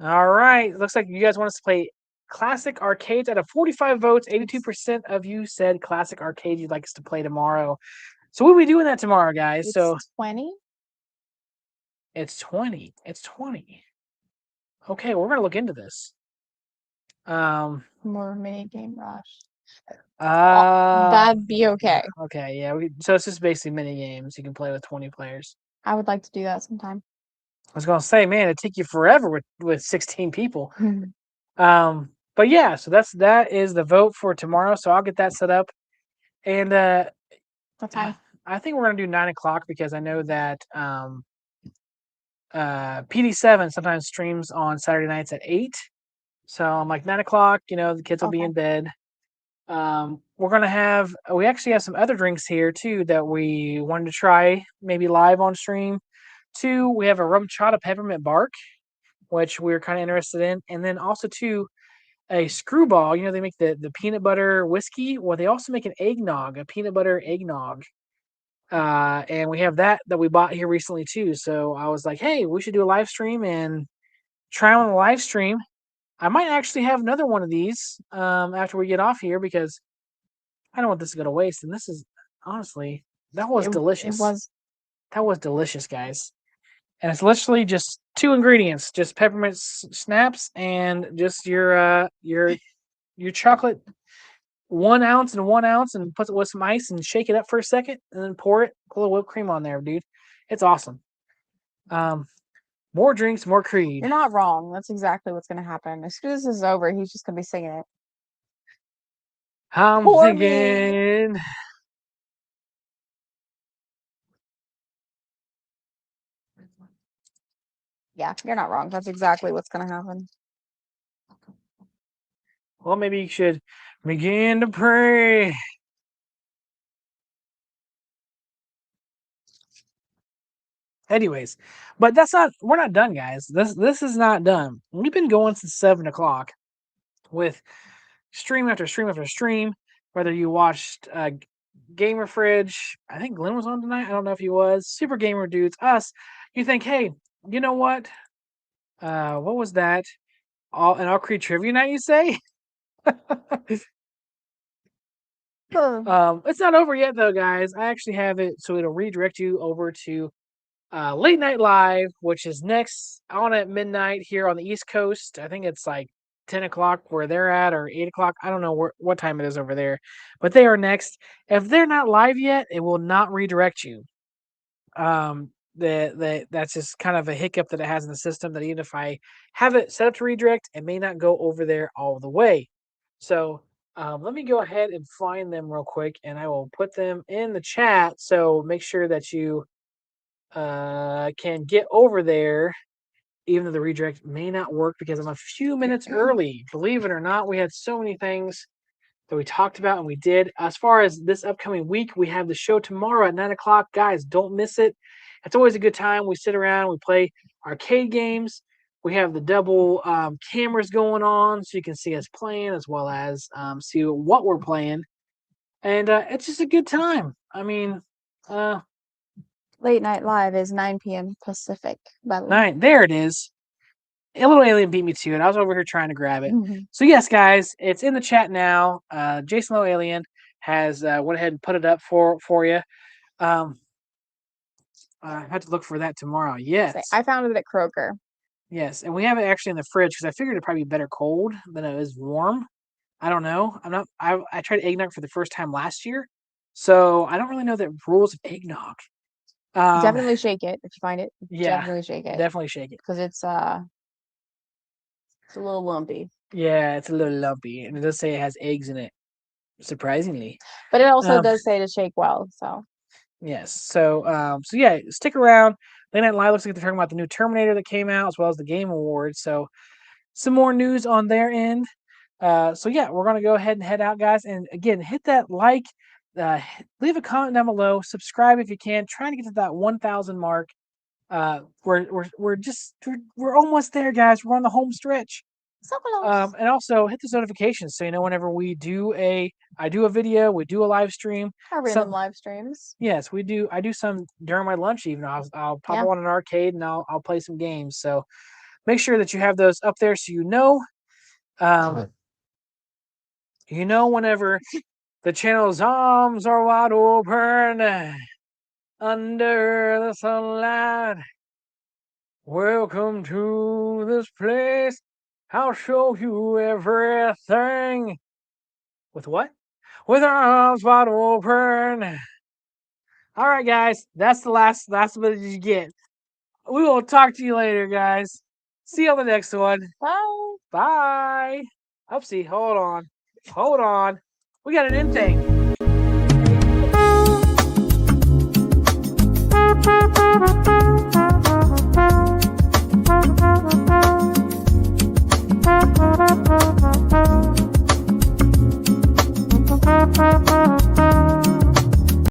All right. Looks like you guys want us to play Classic Arcades. Out of 45 votes, 82% of you said Classic Arcade you'd like us to play tomorrow. So we'll be doing that tomorrow, guys. So 20? It's 20. It's 20. Okay, we're gonna look into this. More mini game rush. Uh That'd be okay. Okay, yeah. So it's just basically mini games you can play with 20 players. I would like to do that sometime. I was gonna say, man, it'd take you forever with 16 people. But yeah, so that is the vote for tomorrow. So I'll get that set up. And What time? I think we're gonna do 9:00 because I know that PD7 sometimes streams on Saturday nights at 8. So I'm like 9:00, the kids will be in bed. We're gonna we actually have some other drinks here too that we wanted to try maybe live on stream. 2, we have a rum chata peppermint bark, which we're kind of interested in, and then also 2, a screwball. They make the peanut butter whiskey. Well, they also make an eggnog, a peanut butter eggnog. And we have that we bought here recently too. So I was like, hey, we should do a live stream and try on the live stream. I might actually have another one of these after we get off here because I don't want this to go to waste. And this is honestly, that was delicious. That was delicious, guys. And it's literally just 2 ingredients, just peppermint snaps and just your chocolate, 1 ounce and 1 ounce, and put it with some ice and shake it up for a second, and then pour it. Put a little whipped cream on there, dude. It's awesome. More drinks, more Creed. You're not wrong. That's exactly what's gonna happen. As soon as this is over, he's just gonna be singing it. I'm Pour thinking. Yeah, you're not wrong. That's exactly what's gonna happen. Well, maybe you should begin to pray. Anyways, but we're not done, guys. This is not done. We've been going since 7:00 with stream after stream after stream. Whether you watched Gamer Fridge, I think Glenn was on tonight. I don't know if he was. Super Gamer Dudes, us. You think, hey, you know what? What was that? All Creed trivia night, you say? It's not over yet though, guys. I actually have it, so it'll redirect you over to Late Night Live, which is next on at midnight here on the East Coast. I think it's like 10:00 where they're at, or 8:00. I don't know what time it is over there, but they are next. If they're not live yet, it will not redirect you. That's just kind of a hiccup that it has in the system, that even if I have it set up to redirect, it may not go over there all the way. So let me go ahead and find them real quick, and I will put them in the chat. So make sure that you can get over there, even though the redirect may not work because I'm a few minutes early. Believe it or not, we had so many things that we talked about and we did. As far as this upcoming week, we have the show tomorrow at 9:00. Guys, don't miss it. It's always a good time. We sit around, we play arcade games. We have the double cameras going on so you can see us playing as well as see what we're playing. And it's just a good time. I mean, Late Night Live is 9 p.m. Pacific, by the way. 9. There it is. A little alien beat me to it. I was over here trying to grab it. Mhm. So yes, guys, it's in the chat now. Jason Low Alien has went ahead and put it up for you. I had to look for that tomorrow. Yes, I found it at Kroger. yes, and we have it actually in the fridge because I figured it'd probably be better cold than it is warm. I don't know. I'm not. I tried eggnog for the first time last year, so I don't really know the rules of eggnog. Definitely shake it if you find it. Yeah, Definitely shake it definitely shake it. because it's a little lumpy. Yeah, it's a little lumpy, and it does say it has eggs in it. Surprisingly, But it also Um, does say to shake well. So yes. So yeah, stick around. Late Night Live looks like they're talking about the new Terminator that came out as well as the Game Awards. So some more news on their end. So yeah, we're gonna go ahead and head out, guys. And again, hit that like, leave a comment down below, subscribe if you can. Trying to get to that 1,000 mark. We're almost there, guys. We're on the home stretch. so close. And also hit those notifications so you know whenever I do a video, we do a live stream. Our random live streams. Yes, we do. I do some during my lunch even. I'll pop Yeah. on an arcade and I'll play some games. So make sure that you have those up there so you know. Whenever the channel's arms are wide open under the sunlight. Welcome to this place. I'll show you everything. With what? With our arms wide open. All right, guys. That's the last bit you get. We will talk to you later, guys. See you on the next one. Bye. Bye. Oopsie, hold on. We got an end thing.